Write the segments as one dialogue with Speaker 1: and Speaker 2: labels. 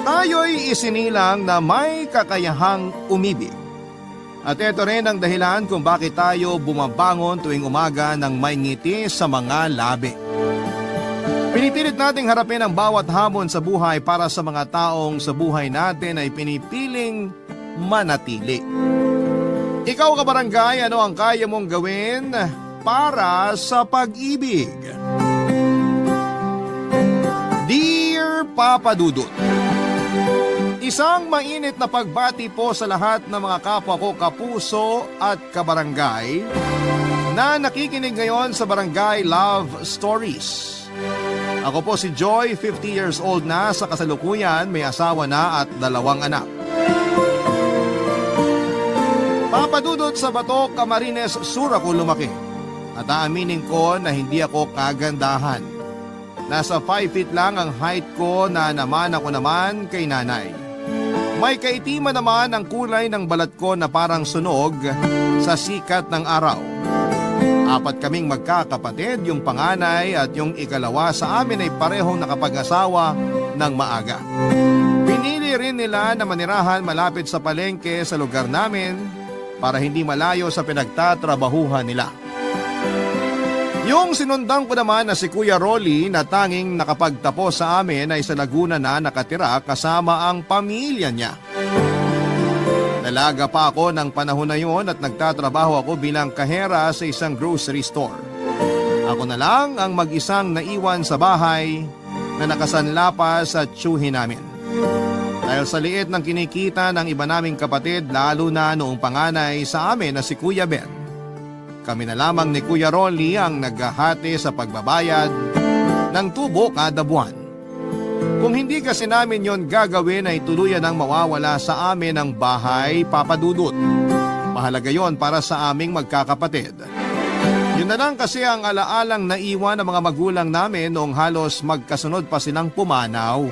Speaker 1: Tayo'y isinilang na may kakayahang umibig. At ito rin ang dahilan kung bakit tayo bumabangon tuwing umaga ng may ngiti sa mga labi. Pinipilit nating harapin ang bawat hamon sa buhay para sa mga taong sa buhay natin ay pinipiling manatili. Ikaw kabarangay, ano ang kaya mong gawin para sa pag-ibig? Dear Papa Dudut, isang mainit na pagbati po sa lahat ng mga kapwa ko kapuso at kabarangay na nakikinig ngayon sa Barangay Love Stories. Ako po si Joy, 50 years old na sa kasalukuyan, may asawa na at 2 anak. Papadudot sa Bato, Camarines Sur ako lumaki at aaminin ko na hindi ako kagandahan. Nasa 5 feet lang ang height ko na naman ako naman kay nanay. May kaitiman naman ang kulay ng balat ko na parang sunog sa sikat ng araw. 4 kaming magkakapatid, yung panganay at yung ikalawa sa amin ay parehong nakapag-asawa ng maaga. Pinili rin nila na manirahan malapit sa palengke sa lugar namin para hindi malayo sa pinagtatrabahuhan nila. Yung sinundan ko naman na si Kuya Rolly na tanging nakapagtapos sa amin ay sa Laguna na nakatira kasama ang pamilya niya. Dalaga pa ako ng panahon na yun at nagtatrabaho ako bilang kahera sa isang grocery store. Ako na lang ang mag-isang naiwan sa bahay na nakasanla pa sa tiyuhin namin. Dahil sa liit ng kinikita ng iba naming kapatid, lalo na noong panganay sa amin na si Kuya Ben, kami na lamang ni Kuya Rolly ang naghahati sa pagbabayad ng tubo kada buwan. Kung hindi kasi namin yon gagawin ay tuluyan ang mawawala sa amin ang bahay, Papa Dudut. Mahalaga yon para sa aming magkakapatid. Yun na lang kasi ang alaalang naiwan ng mga magulang namin noong halos magkasunod pa silang pumanaw.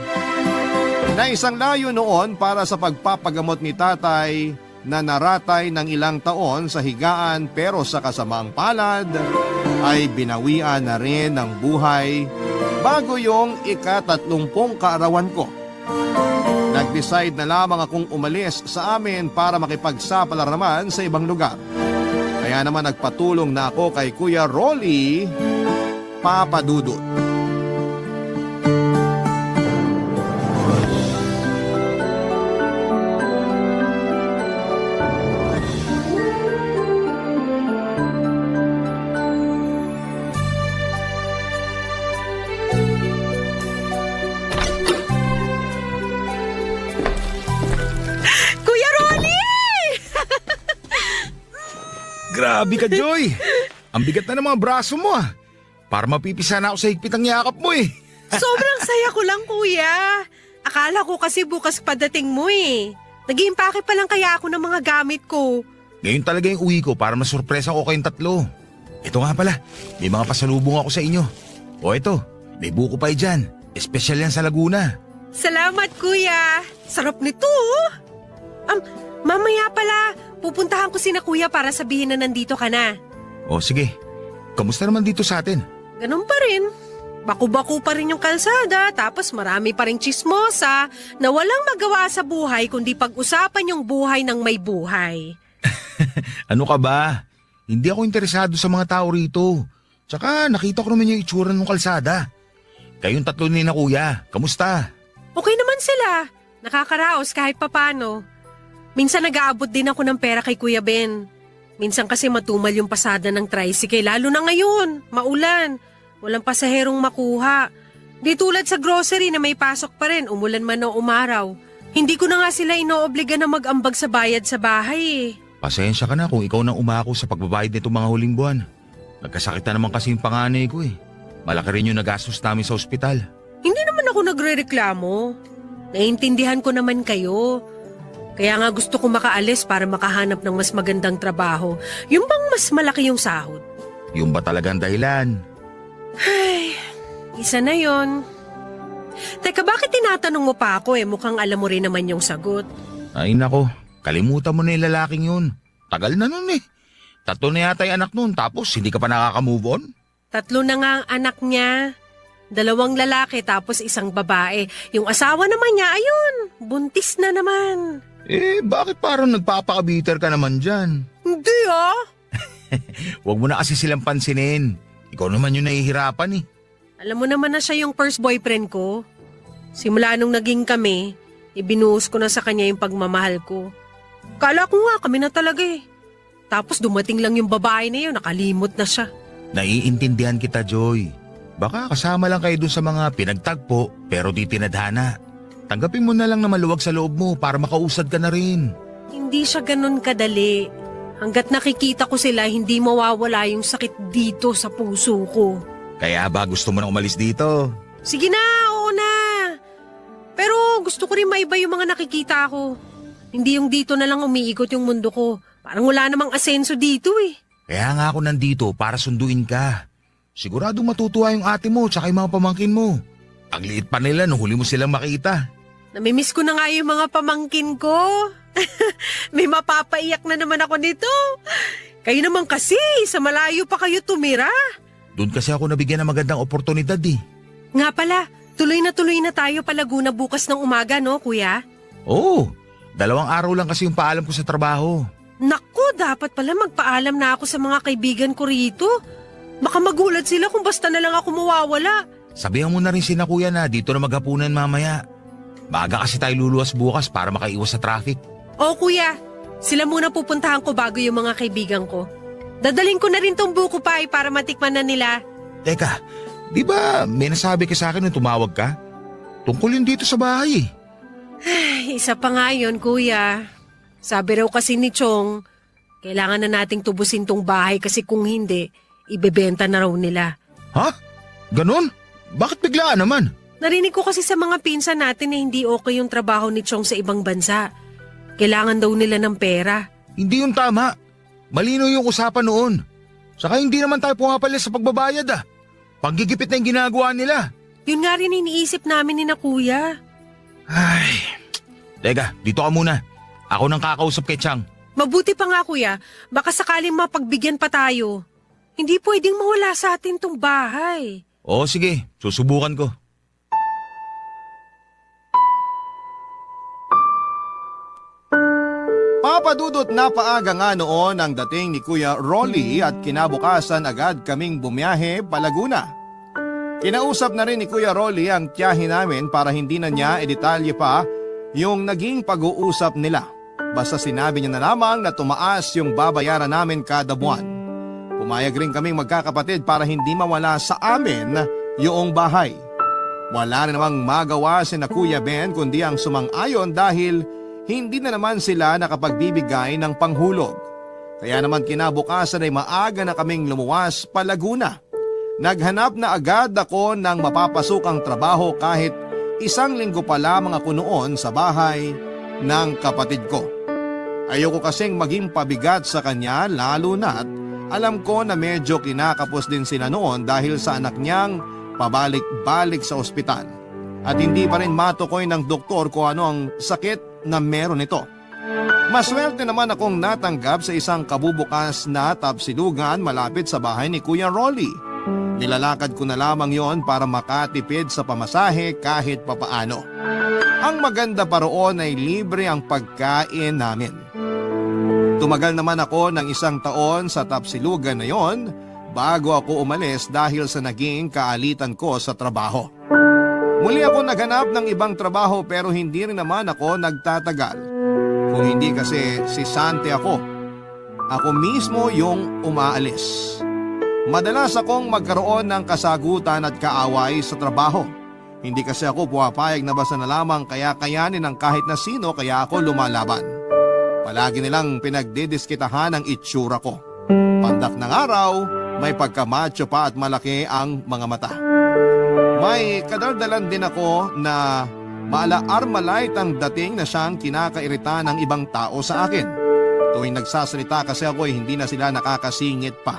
Speaker 1: Na isang layo noon para sa pagpapagamot ni tatay na naratay ng ilang taon sa higaan pero sa kasamaang palad ay binawian na rin ng buhay bago yung ika-30 kaarawan ko. Nag-decide na lamang akong umalis sa amin para makipagsapala naman sa ibang lugar. Kaya naman nagpatulong na ako kay Kuya Rolly, Papa Dudut.
Speaker 2: Grabe ka, Joy! Ang bigat na ng mga braso mo ah. Para mapipisa na ako sa higpit ang yakap mo eh.
Speaker 3: Sobrang saya ko lang, kuya. Akala ko kasi bukas padating mo eh. Nag-iimpake pa lang kaya ako ng mga gamit ko.
Speaker 2: Ngayon talaga yung uwi ko para masurpresa ko kayong 3. Ito nga pala, may mga pasalubong ako sa inyo. O ito, may buko pie dyan. Espesyal yan sa Laguna.
Speaker 3: Salamat, kuya. Sarap nito. Mamaya pala, pupuntahan ko sina kuya para sabihin na nandito ka na.
Speaker 2: O sige, kamusta naman dito sa atin?
Speaker 3: Ganun pa rin. Baku-baku pa rin yung kalsada, tapos marami pa rin chismosa na walang magawa sa buhay kundi pag-usapan yung buhay ng may buhay.
Speaker 2: Ano ka ba? Hindi ako interesado sa mga tao rito. Tsaka nakita ko naman yung itsura ng kalsada. Kayong 3 ni na kuya, kamusta?
Speaker 3: Okay naman sila. Nakakaraos kahit papano. Minsan nag-aabot din ako ng pera kay Kuya Ben. Minsan kasi matumal yung pasada ng tricycle, lalo na ngayon, maulan. Walang pasaherong makuha. Di tulad sa grocery na may pasok pa rin, umulan man o umaraw. Hindi ko na nga sila inoobliga na mag-ambag sa bayad sa bahay eh.
Speaker 2: Pasensya ka na kung ikaw nang umako sa pagbabayad nito mga huling buwan. Nagkasakit na naman kasi yung panganay ko eh. Malaki rin yung nagastos namin sa ospital.
Speaker 3: Hindi naman ako nagre-reklamo. Naiintindihan ko naman kayo. Kaya nga gusto ko makaalis para makahanap ng mas magandang trabaho. Yung bang mas malaki yung sahod.
Speaker 2: Yung ba talagang dahilan?
Speaker 3: Ay, isa na yon. Teka, bakit tinatanong mo pa ako eh? Mukhang alam mo rin naman yung sagot.
Speaker 2: Ay nako, kalimutan mo na yung lalaking yun. Tagal na nun eh. 3 na yata yung anak nun tapos hindi ka pa nakaka-move on?
Speaker 3: 3 na nga ang anak niya. 2 lalaki tapos 1 babae. Yung asawa naman niya, ayun, buntis na naman.
Speaker 2: Bakit parang nagpapakabiter ka naman dyan?
Speaker 3: Hindi ah.
Speaker 2: Huwag mo na kasi silang pansinin. Ikaw naman yung nahihirapan eh.
Speaker 3: Alam mo naman na siya yung first boyfriend ko. Simula nung naging kami, ibinuhos ko na sa kanya yung pagmamahal ko. Kala ko nga kami na talaga eh. Tapos dumating lang yung babae na yun, nakalimot na siya.
Speaker 2: Naiintindihan kita, Joy. Baka kasama lang kayo dun sa mga pinagtagpo pero di tinadhana. Tanggapin mo na lang na maluwag sa loob mo para makausad ka na rin.
Speaker 3: Hindi siya ganun kadali. Hanggat nakikita ko sila, hindi mawawala yung sakit dito sa puso ko.
Speaker 2: Kaya ba gusto mo na umalis dito?
Speaker 3: Sige na, oo na. Pero gusto ko rin maiba yung mga nakikita ko. Hindi yung dito na lang umiikot yung mundo ko. Parang wala namang asenso dito eh.
Speaker 2: Kaya nga ako nandito para sunduin ka. Siguradong matutuwa yung ate mo tsaka yung mga pamangkin mo. Ang liit pa nila nung huli mo silang makita.
Speaker 3: Namimiss ko na nga yung mga pamangkin ko. May mapapaiyak na naman ako nito. Kayo naman kasi, sa malayo pa kayo tumira.
Speaker 2: Doon kasi ako nabigyan ng magandang oportunidad eh.
Speaker 3: Nga pala, tuloy na tayo pa Laguna bukas ng umaga, no, kuya?
Speaker 2: Oo, 2 araw lang kasi yung paalam ko sa trabaho.
Speaker 3: Naku, dapat pala magpaalam na ako sa mga kaibigan ko rito. Baka magulat sila kung basta na lang ako mawawala.
Speaker 2: Sabihan mo na rin sina kuya na dito na maghapunan mamaya. Maaga kasi tayo luluwas bukas para makaiwas sa traffic.
Speaker 3: Oo kuya, sila muna pupuntahan ko bago yung mga kaibigan ko. Dadaling ko na rin tong buko pie para matikman na nila.
Speaker 2: Teka, di ba may nasabi ka sa akin nung tumawag ka? Tungkol yun dito sa bahay eh.
Speaker 3: Ay, isa pa nga yun, kuya. Sabi raw kasi ni Chong, kailangan na nating tubusin tong bahay kasi kung hindi, ibebenta na raw nila.
Speaker 2: Ha? Ganon? Bakit biglaan naman?
Speaker 3: Narinig ko kasi sa mga pinsan natin na hindi okay yung trabaho ni Chong sa ibang bansa. Kailangan daw nila ng pera.
Speaker 2: Hindi yun tama. Malino yung usapan noon. Saka hindi naman tayo pumapalis sa pagbabayad ah. Panggigipit na yung ginagawa nila.
Speaker 3: Yun nga rin iniisip namin ni na kuya.
Speaker 2: Ay, teka, dito ka muna. Ako nang kakausap kay Chang.
Speaker 3: Mabuti pa nga kuya, baka sakaling mapagbigyan pa tayo. Hindi pwedeng mawala sa atin tong bahay.
Speaker 2: Oo sige, susubukan ko.
Speaker 1: Papadudot na paaga nga noon ang dating ni Kuya Rolly at kinabukasan agad kaming bumiyahe pa Laguna. Kinausap na rin ni Kuya Rolly ang tiyahin namin para hindi na niya edetalye pa yung naging pag-uusap nila. Basta sinabi niya na lamang na tumaas yung babayaran namin kada buwan. Pumayag rin kaming magkakapatid para hindi mawala sa amin yung bahay. Wala na namang magawa si na Kuya Ben kundi ang sumang-ayon dahil hindi na naman sila nakapagbibigay ng panghulog. Kaya naman kinabukasan ay maaga na kaming lumuwas pa Laguna. Naghanap na agad ako ng mapapasukang trabaho kahit 1 linggo pa lamang ako noon sa bahay ng kapatid ko. Ayoko kasing maging pabigat sa kanya lalo na't alam ko na medyo kinakapos din sila noon dahil sa anak niyang pabalik-balik sa ospital. At hindi pa rin matukoy ng doktor kung ano ang sakit na meron ito. Maswerte naman akong natanggap sa isang kabubukas na tapsilugan malapit sa bahay ni Kuya Rolly. Nilalakad ko na lamang yon para makatipid sa pamasahe kahit papaano. Ang maganda pa roon ay libre ang pagkain namin. Tumagal naman ako ng 1 taon sa tapsilugan na yon bago ako umalis dahil sa naging kaalitan ko sa trabaho. Muli ako naghanap ng ibang trabaho pero hindi rin naman ako nagtatagal. Kung hindi kasi si Sante ako. Ako mismo yung umaalis. Madalas akong magkaroon ng kasagutan at kaaway sa trabaho. Hindi kasi ako puwapayag na basta na lamang kaya kayanin ng kahit na sino kaya ako lumalaban. Palagi nilang pinagdidiskitahan ang itsura ko. Pandak ng araw, may pagkamacho pa at malaki ang mga mata. May kadaldalan din ako na maala-armalite ang dating na siyang kinakairita ng ibang tao sa akin. Tuwing nagsasalita kasi ako ay hindi na sila nakakasingit pa.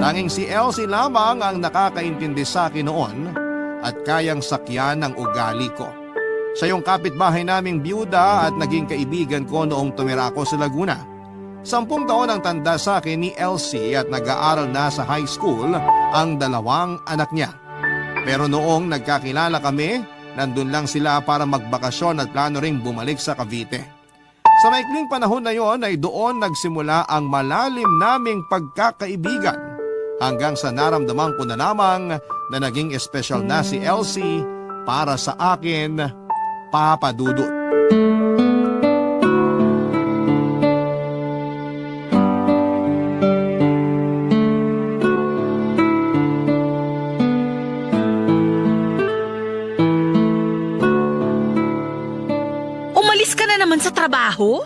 Speaker 1: Tanging si Elsie lamang ang nakakaintindi sa akin noon at kayang sakyan ng ugali ko. Siya yung kapitbahay naming byuda at naging kaibigan ko noong tumira ako sa Laguna. 10 taon ang tanda sa akin ni Elsie at nag-aaral na sa high school ang 2 anak niya. Pero noong nagkakilala kami, nandun lang sila para magbakasyon at plano ring bumalik sa Cavite. Sa maikling panahon na yon ay doon nagsimula ang malalim naming pagkakaibigan hanggang sa naramdaman ko na lamang na naging espesyal na si Elsie para sa akin, Papa Dudut.
Speaker 4: Umalis ka na naman sa trabaho?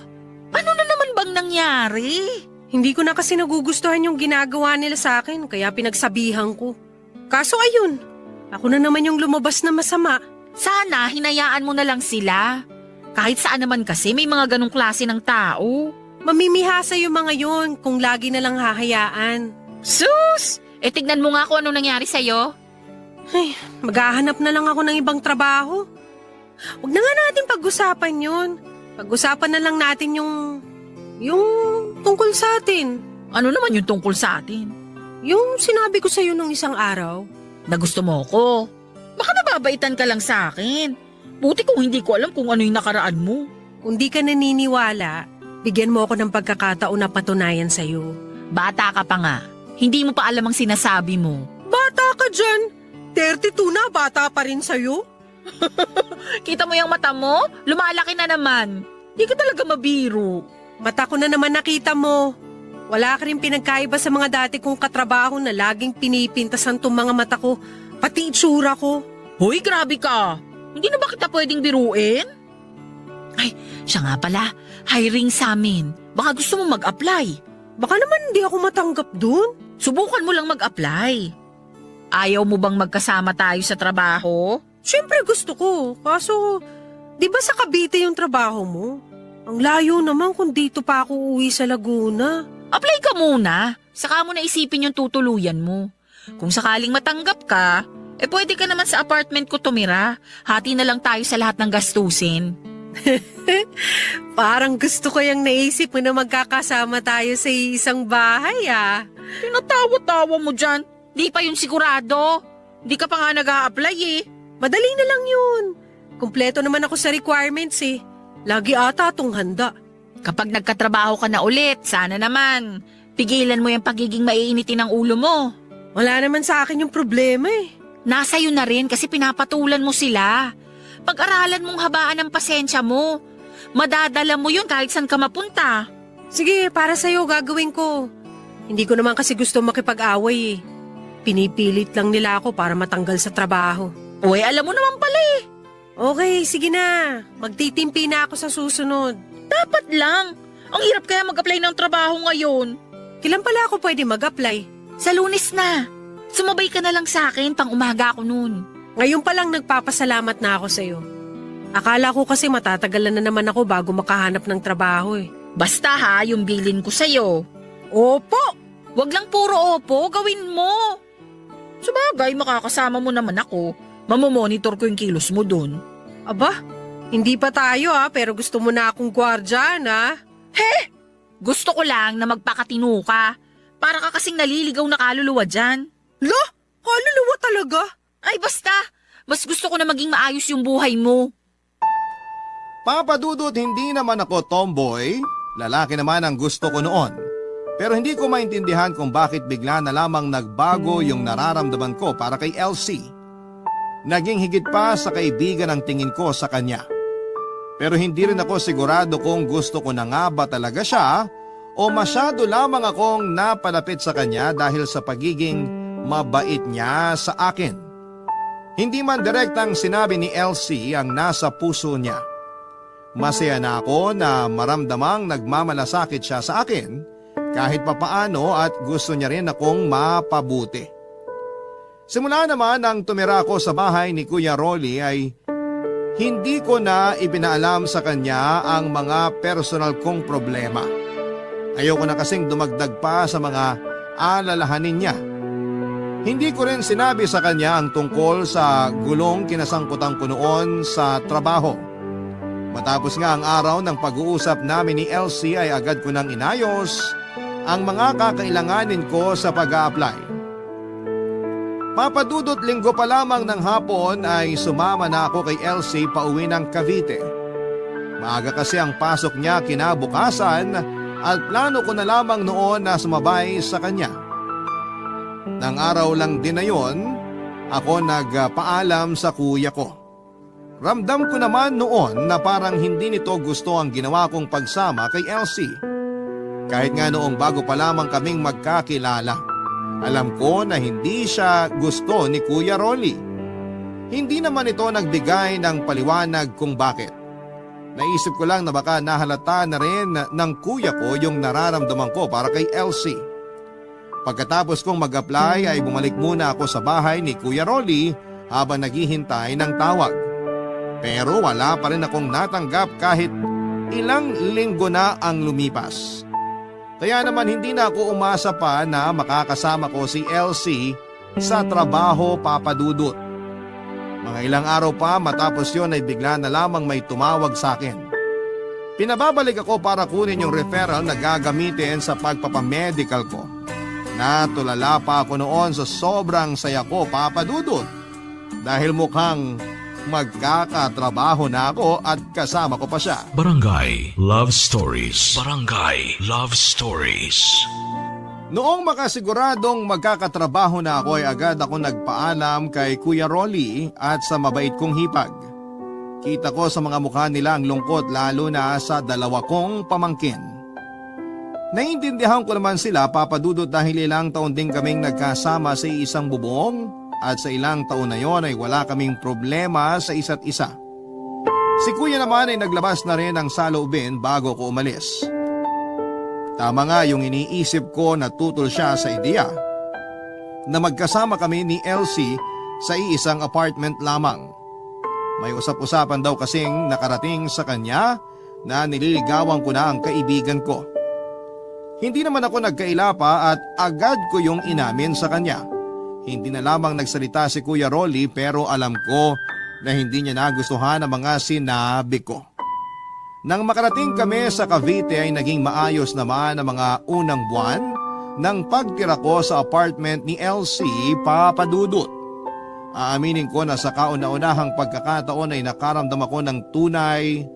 Speaker 4: Ano na naman bang nangyari?
Speaker 3: Hindi ko na kasi nagugustuhan yung ginagawa nila sa akin, kaya pinagsabihan ko. Kaso ayun, ako na naman yung lumabas na masama.
Speaker 4: Sana hinayaan mo na lang sila. Kahit saan naman kasi may mga ganong klase ng tao.
Speaker 3: Mamimihasa yung mga yon kung lagi na lang hahayaan.
Speaker 4: Sus! Tignan mo nga kung ano nangyari sa'yo.
Speaker 3: Ay, maghahanap na lang ako ng ibang trabaho. Huwag na nga natin pag-usapan yun. Pag-usapan na lang natin yung tungkol sa atin.
Speaker 4: Ano naman yung tungkol sa atin?
Speaker 3: Yung sinabi ko sa'yo nung isang araw.
Speaker 4: Na gusto mo ko? Baka nababaitan ka lang sa akin. Buti kung hindi ko alam kung ano yung nakaraan mo.
Speaker 3: Kung di ka naniniwala, bigyan mo ako ng pagkakataon na patunayan sa'yo.
Speaker 4: Bata ka pa nga. Hindi mo pa alam ang sinasabi mo.
Speaker 3: Bata ka dyan! 32 na, bata pa rin sa'yo.
Speaker 4: Kita mo yung mata mo? Lumalaki na naman. Di ka talaga mabiro.
Speaker 3: Mata ko na naman nakita mo. Wala ka rin pinagkaiba sa mga dati kong katrabaho na laging pinipintasan tong mga mata ko, pati itsura ko.
Speaker 4: Hoy, grabe ka. Hindi na ba kita pwedeng biruin? Ay, siya nga pala. Hiring sa amin. Baka gusto mo mag-apply.
Speaker 3: Baka naman hindi ako matanggap dun.
Speaker 4: Subukan mo lang mag-apply. Ayaw mo bang magkasama tayo sa trabaho?
Speaker 3: Siyempre gusto ko, kaso di ba sa Cavite yung trabaho mo? Ang layo naman kung dito pa ako uwi sa Laguna.
Speaker 4: Apply ka muna. Saka mo na isipin yung tutuluyan mo. Kung sakaling matanggap ka, pwede ka naman sa apartment ko tumira. Hati na lang tayo sa lahat ng gastusin.
Speaker 3: Parang gusto ko yung naisip mo na magkakasama tayo sa isang bahay
Speaker 4: Tinatawa-tawa mo dyan. Di pa yun sigurado. Di ka pa nga nag-a-apply eh.
Speaker 3: Madali na lang yun. Kumpleto naman ako sa requirements eh. Lagi ata atong handa.
Speaker 4: Kapag nagkatrabaho ka na ulit, sana naman. Pigilan mo yung pagiging maiinitin ng ulo mo.
Speaker 3: Wala naman sa akin yung problema eh.
Speaker 4: Nasa iyo na rin kasi pinapatulan mo sila. Pag-aralan mong habaan ng pasensya mo. Madadala mo yun kahit saan ka mapunta.
Speaker 3: Sige, para sa'yo gagawin ko. Hindi ko naman kasi gusto makipag-away eh. Pinipilit lang nila ako para matanggal sa trabaho.
Speaker 4: Uy, alam mo naman pala eh.
Speaker 3: Okay, sige na. Magtitimpi na ako sa susunod.
Speaker 4: Dapat lang. Ang hirap kaya mag-apply ng trabaho ngayon.
Speaker 3: Kailan pala ako pwede mag-apply?
Speaker 4: Sa Lunes na. Sumabay ka na lang sa akin pang umaga ako noon.
Speaker 3: Ngayon pa lang nagpapasalamat na ako sa'yo. Akala ko kasi matatagalan na naman ako bago makahanap ng trabaho eh.
Speaker 4: Basta ha, yung bilin ko sa'yo.
Speaker 3: Opo!
Speaker 4: Wag lang puro opo, gawin mo. Sabagay, makakasama mo naman ako. Mamomonitor ko yung kilos mo dun.
Speaker 3: Aba, hindi pa tayo pero gusto mo na akong gwardiyan
Speaker 4: Gusto ko lang na magpakatino ka. Para ka kasing naliligaw na kaluluwa dyan.
Speaker 3: Lo, kaluluwa talaga?
Speaker 4: Ay basta, mas gusto ko na maging maayos yung buhay mo.
Speaker 1: Papa Dudut, hindi naman ako tomboy. Lalaki naman ang gusto ko noon. Pero hindi ko maintindihan kung bakit bigla na lamang nagbago yung nararamdaman ko para kay Elsie. Naging higit pa sa kaibigan ang tingin ko sa kanya. Pero hindi rin ako sigurado kung gusto ko na nga ba talaga siya o masyado lamang akong napalapit sa kanya dahil sa pagiging mabait niya sa akin. Hindi man direktang sinabi ni Elsie ang nasa puso niya. Masaya na ako na maramdamang nagmamalasakit siya sa akin kahit papaano at gusto niya rin akong mapabuti. Simula naman nang tumira ako sa bahay ni Kuya Rolly ay hindi ko na ibinaalam sa kanya ang mga personal kong problema. Ayoko na kasing dumagdag pa sa mga alalahanin niya. Hindi ko rin sinabi sa kanya ang tungkol sa gulong kinasangkutan ko noon sa trabaho. Matapos nga ang araw ng pag-uusap namin ni Elsie ay agad ko nang inayos ang mga kakailanganin ko sa pag-a-apply. Papadudot linggo pa lamang ng hapon ay sumama na ako kay Elsie pauwi ng Cavite. Maaga kasi ang pasok niya kinabukasan at plano ko na lamang noon na sumabay sa kanya. Nang araw lang din na yon, ako nagpaalam sa kuya ko. Ramdam ko naman noon na parang hindi nito gusto ang ginawa kong pagsama kay Elsie. Kahit nga noong bago pa lamang kaming magkakilala, alam ko na hindi siya gusto ni Kuya Rolly. Hindi naman ito nagbigay ng paliwanag kung bakit. Naisip ko lang na baka nahalata na rin ng kuya ko yung nararamdaman ko para kay Elsie. Pagkatapos kong mag-apply ay bumalik muna ako sa bahay ni Kuya Rolly habang naghihintay ng tawag. Pero wala pa rin akong natanggap kahit ilang linggo na ang lumipas. Kaya naman hindi na ako umasa pa na makakasama ko si Elsie sa trabaho, Papa Dudut. Mga ilang araw pa matapos yon ay bigla na lamang may tumawag sa akin. Pinababalik ako para kunin yung referral na gagamitin sa pagpapamedical ko. Natulala pa ako noon sa sobrang saya ko, Papa Dudut. Dahil mukhang magkakatrabaho na ako at kasama ko pa siya.
Speaker 5: Barangay Love Stories. Barangay Love Stories.
Speaker 1: Noong makasiguradong magkakatrabaho na ako ay agad ako nagpaalam kay Kuya Rolly at sa mabait kong hipag. Kita ko sa mga mukha nila ang lungkot lalo na sa dalawa kong pamangkin. Naiintindihan ko naman sila, Papa Dudut, dahil ilang taon din kaming nagkasama sa isang bubong at sa ilang taon na yon ay wala kaming problema sa isa't isa. Si Kuya naman ay naglabas na rin ng saloobin bago ko umalis. Tama nga yung iniisip ko na tutol siya sa ideya na magkasama kami ni Elsie sa iisang apartment lamang. May usap-usapan daw kasing nakarating sa kanya na nililigawan ko na ang kaibigan ko. Hindi naman ako nagkaila pa at agad ko yung inamin sa kanya. Hindi na lamang nagsalita si Kuya Rolly pero alam ko na hindi niya nagustuhan ang mga sinabi ko. Nang makarating kami sa Cavite ay naging maayos naman ang mga unang buwan ng pagtira ko sa apartment ni Elsie, Papa Dudut. Aaminin ko na sa kauna-unahang pagkakataon ay nakaramdam ako ng tunay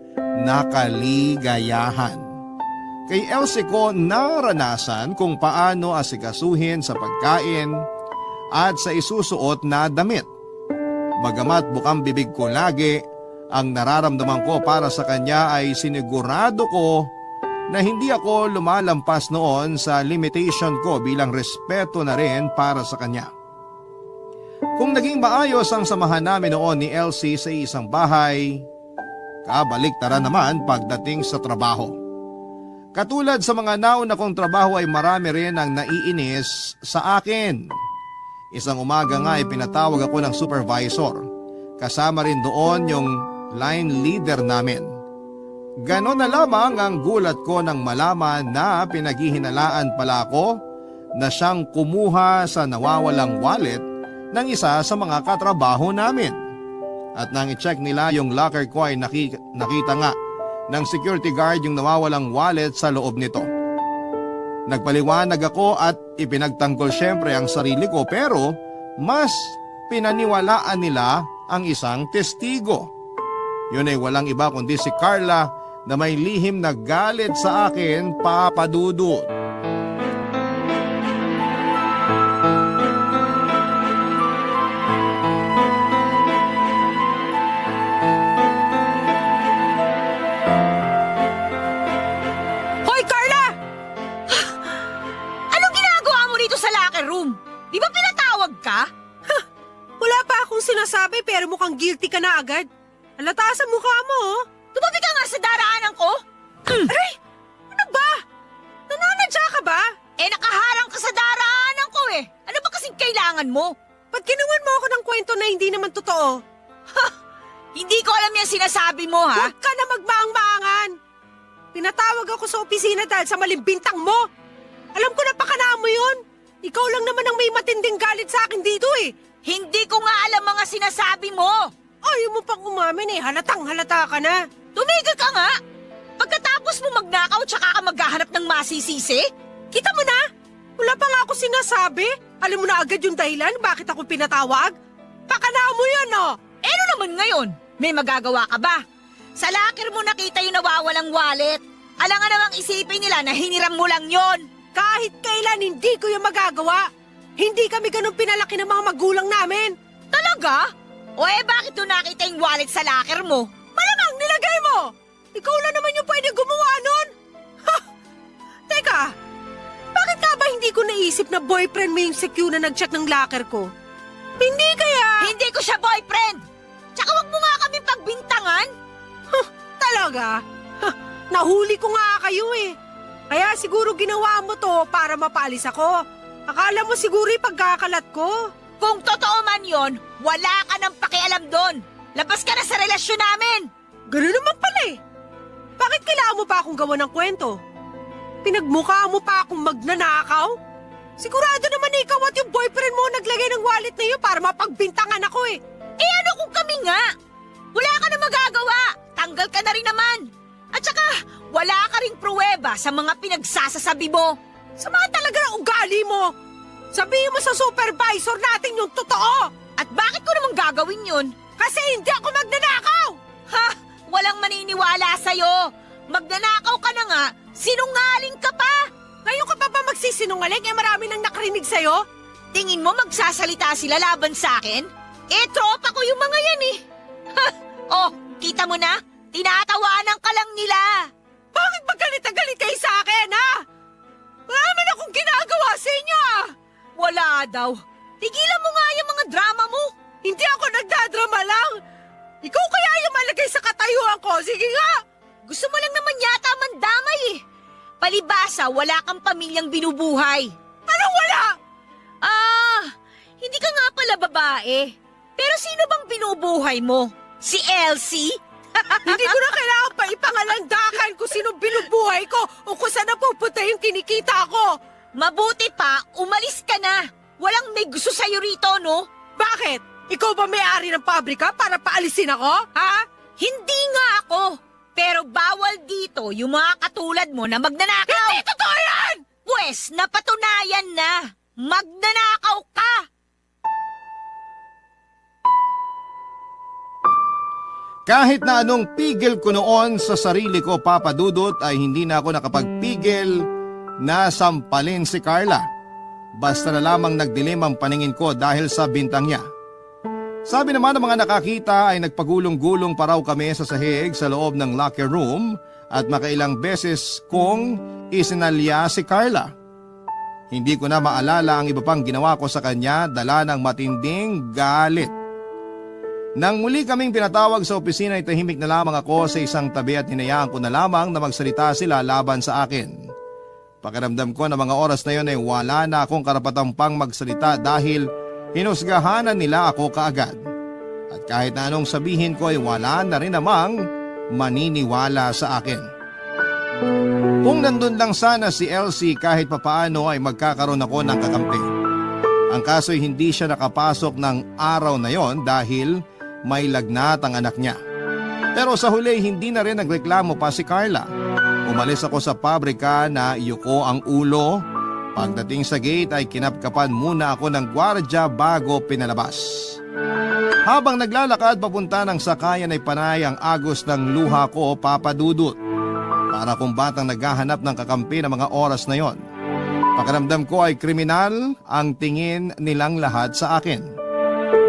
Speaker 1: na kaligayahan. Kay Elsie ko naranasan kung paano asikasuhin sa pagkain at sa isusuot na damit. Bagamat bukang bibig ko lagi, ang nararamdaman ko para sa kanya ay sinigurado ko na hindi ako lumalampas noon sa limitation ko bilang respeto na rin para sa kanya. Kung naging maayos ang samahan namin noon ni Elsie sa isang bahay, kabaliktaran naman pagdating sa trabaho. Katulad sa mga nauna kong trabaho ay marami rin ang naiinis sa akin. Isang umaga nga ay pinatawag ako ng supervisor. Kasama rin doon yung line leader namin. Ganon na lamang ang gulat ko nang malaman na pinaghihinalaan pala ako na siyang kumuha sa nawawalang wallet ng isa sa mga katrabaho namin. At nang i-check nila yung locker ko ay nakita nga ng security guard yung nawawalang wallet sa loob nito. Nagpaliwanag ako at ipinagtanggol syempre ang sarili ko pero mas pinaniwalaan nila ang isang testigo. Yun ay walang iba kundi si Carla na may lihim na galit sa akin, Papa Dudut.
Speaker 3: Hoy, Carla!
Speaker 4: Anong ginagawa mo dito sa locker room? Di ba pinatawag ka?
Speaker 3: Wala pa akong sinasabi pero mukhang guilty ka na agad. Halata sa mukha mo, oh.
Speaker 4: Tumabi ka nga sa daraanan ko.
Speaker 3: Aray! Ano ba? Nananadya ka ba?
Speaker 4: Nakaharang ka sa daraanan ko eh. Ano ba kasing kailangan mo?
Speaker 3: Ba't kinuwan mo ako ng kwento na hindi naman totoo?
Speaker 4: Hindi ko alam yung sinasabi mo ha.
Speaker 3: Huwag ka na magmaang-maangan. Pinatawag ako sa opisina dahil sa malimbintang mo. Alam ko na pakana mo yun. Ikaw lang naman ang may matinding galit sa akin dito eh.
Speaker 4: Hindi ko nga alam mga sinasabi mo.
Speaker 3: Ayaw mo pang umamin eh. Halatang halata ka na.
Speaker 4: Tumigil ka nga. Pagkatapos mo magnakaw tsaka ka maghahanap ng masisisi?
Speaker 3: Kita mo na? Wala pa nga ako sinasabi. Alam mo na agad yung dahilan bakit ako pinatawag? Pakana mo yan, oh!
Speaker 4: Ano naman ngayon? May magagawa ka ba? Sa locker mo nakita yung nawawalang wallet. Alam nga namang isipin nila na hiniram mo lang yon.
Speaker 3: Kahit kailan hindi ko yung magagawa. Hindi kami ganun pinalaki ng mga magulang namin.
Speaker 4: Talaga? O bakit doon nakita yung wallet sa locker mo?
Speaker 3: Malamang nilagay mo! Ikaw lang naman yung pwede gumawa nun! Ha! Teka, bakit nga ba hindi ko naisip na boyfriend mo yung secure na nag-check ng locker ko? Hindi kaya...
Speaker 4: Hindi ko siya boyfriend! Tsaka wag mo nga kami pagbintangan!
Speaker 3: Talaga? Nahuli ko nga kayo eh. Kaya siguro ginawa mo to para mapaalis ako. Akala mo siguro pagkakalat ko.
Speaker 4: Kung totoo man yon, wala ka nang pakialam doon. Labas ka na sa relasyon namin!
Speaker 3: Ganun naman pala eh. Bakit kailangan mo pa akong gawa ng kwento? Pinagmukha mo pa akong magnanakaw? Sigurado naman ikaw at yung boyfriend mo naglagay ng wallet na yun para mapagbintangan ako eh.
Speaker 4: Ano kung kami nga? Wala ka na magagawa. Tanggal ka na rin naman. At saka, wala ka ring pruweba sa mga pinagsasasabi mo.
Speaker 3: Sama talaga ng ugali mo. Sabihin mo sa supervisor natin yung totoo.
Speaker 4: At bakit ko naman gagawin yun?
Speaker 3: Kasi hindi ako magnanakaw.
Speaker 4: Ha? Walang maniniwala sa'yo. Magnanakaw ka na nga, sinungaling ka pa.
Speaker 3: Ngayon ka pa ba magsisinungaling marami nang nakarinig sa'yo?
Speaker 4: Tingin mo magsasalita sila laban sa akin? Tropa ko yung mga yan eh. Ha? Oh, kita mo na? Tinatawanan ka lang nila.
Speaker 3: Bakit ba galit na galit kayo sa akin, ha? Wala naman akong ginagawa sa inyo, ah!
Speaker 4: Wala daw. Tigilan mo nga yung mga drama mo.
Speaker 3: Hindi ako nagdadrama lang. Ikaw kaya yung malagay sa katayuan ko. Sige nga.
Speaker 4: Gusto mo lang naman yata mandamay eh. Palibasa, wala kang pamilyang binubuhay.
Speaker 3: Anong wala?
Speaker 4: Hindi ka nga pala babae. Pero sino bang binubuhay mo? Si Elsie?
Speaker 3: Hindi ko na kailangan pa ipangalandakan kung sino binubuhay ko o kung saan napupunta yung kinikita ko.
Speaker 4: Mabuti pa, umalis ka na. Walang may gusto sa'yo rito, no?
Speaker 3: Bakit? Ikaw ba may-ari ng pabrika para paalisin ako? Ha?
Speaker 4: Hindi nga ako. Pero bawal dito yung mga katulad mo na magnanakaw.
Speaker 3: Hindi totoo yan!
Speaker 4: Pwes, napatunayan na. Magnanakaw ka.
Speaker 1: Kahit na anong pigil ko noon sa sarili ko, Papa Dudut, ay hindi na ako nakapagpigil na sampalin si Carla. Basta na lamang nagdilim ang paningin ko dahil sa bintang niya. Sabi naman ng mga nakakita ay nagpagulong-gulong pa raw kami sa sahig sa loob ng locker room at makailang beses kong isinalya si Carla. Hindi ko na maalala ang iba pang ginawa ko sa kanya, dala ng matinding galit. Nang muli kaming pinatawag sa opisina ay tahimik na lamang ako sa isang tabi at hinayaan ko na lamang na magsalita sila laban sa akin. Pakiramdam ko na mga oras na yon ay wala na akong karapatang pang magsalita dahil hinusgahanan nila ako kaagad. At kahit na anong sabihin ko ay wala na rin namang maniniwala sa akin. Kung nandun lang sana si Elsie kahit papaano ay magkakaroon ako ng kakampi. Ang kaso'y hindi siya nakapasok ng araw na yon dahil may lagnat ang anak niya. Pero sa huli hindi na rin nagreklamo pa si Carla. Umalis ako sa pabrika na iyuko ang ulo. Pagdating sa gate ay kinapkapan muna ako ng gwardya bago pinalabas. Habang naglalakad papunta ng sakayan ay panay ang agos ng luha ko, Papa Dudut. Para kung batang naghahanap ng kakampi ng mga oras na yon. Pakiramdam ko ay kriminal ang tingin nilang lahat sa akin.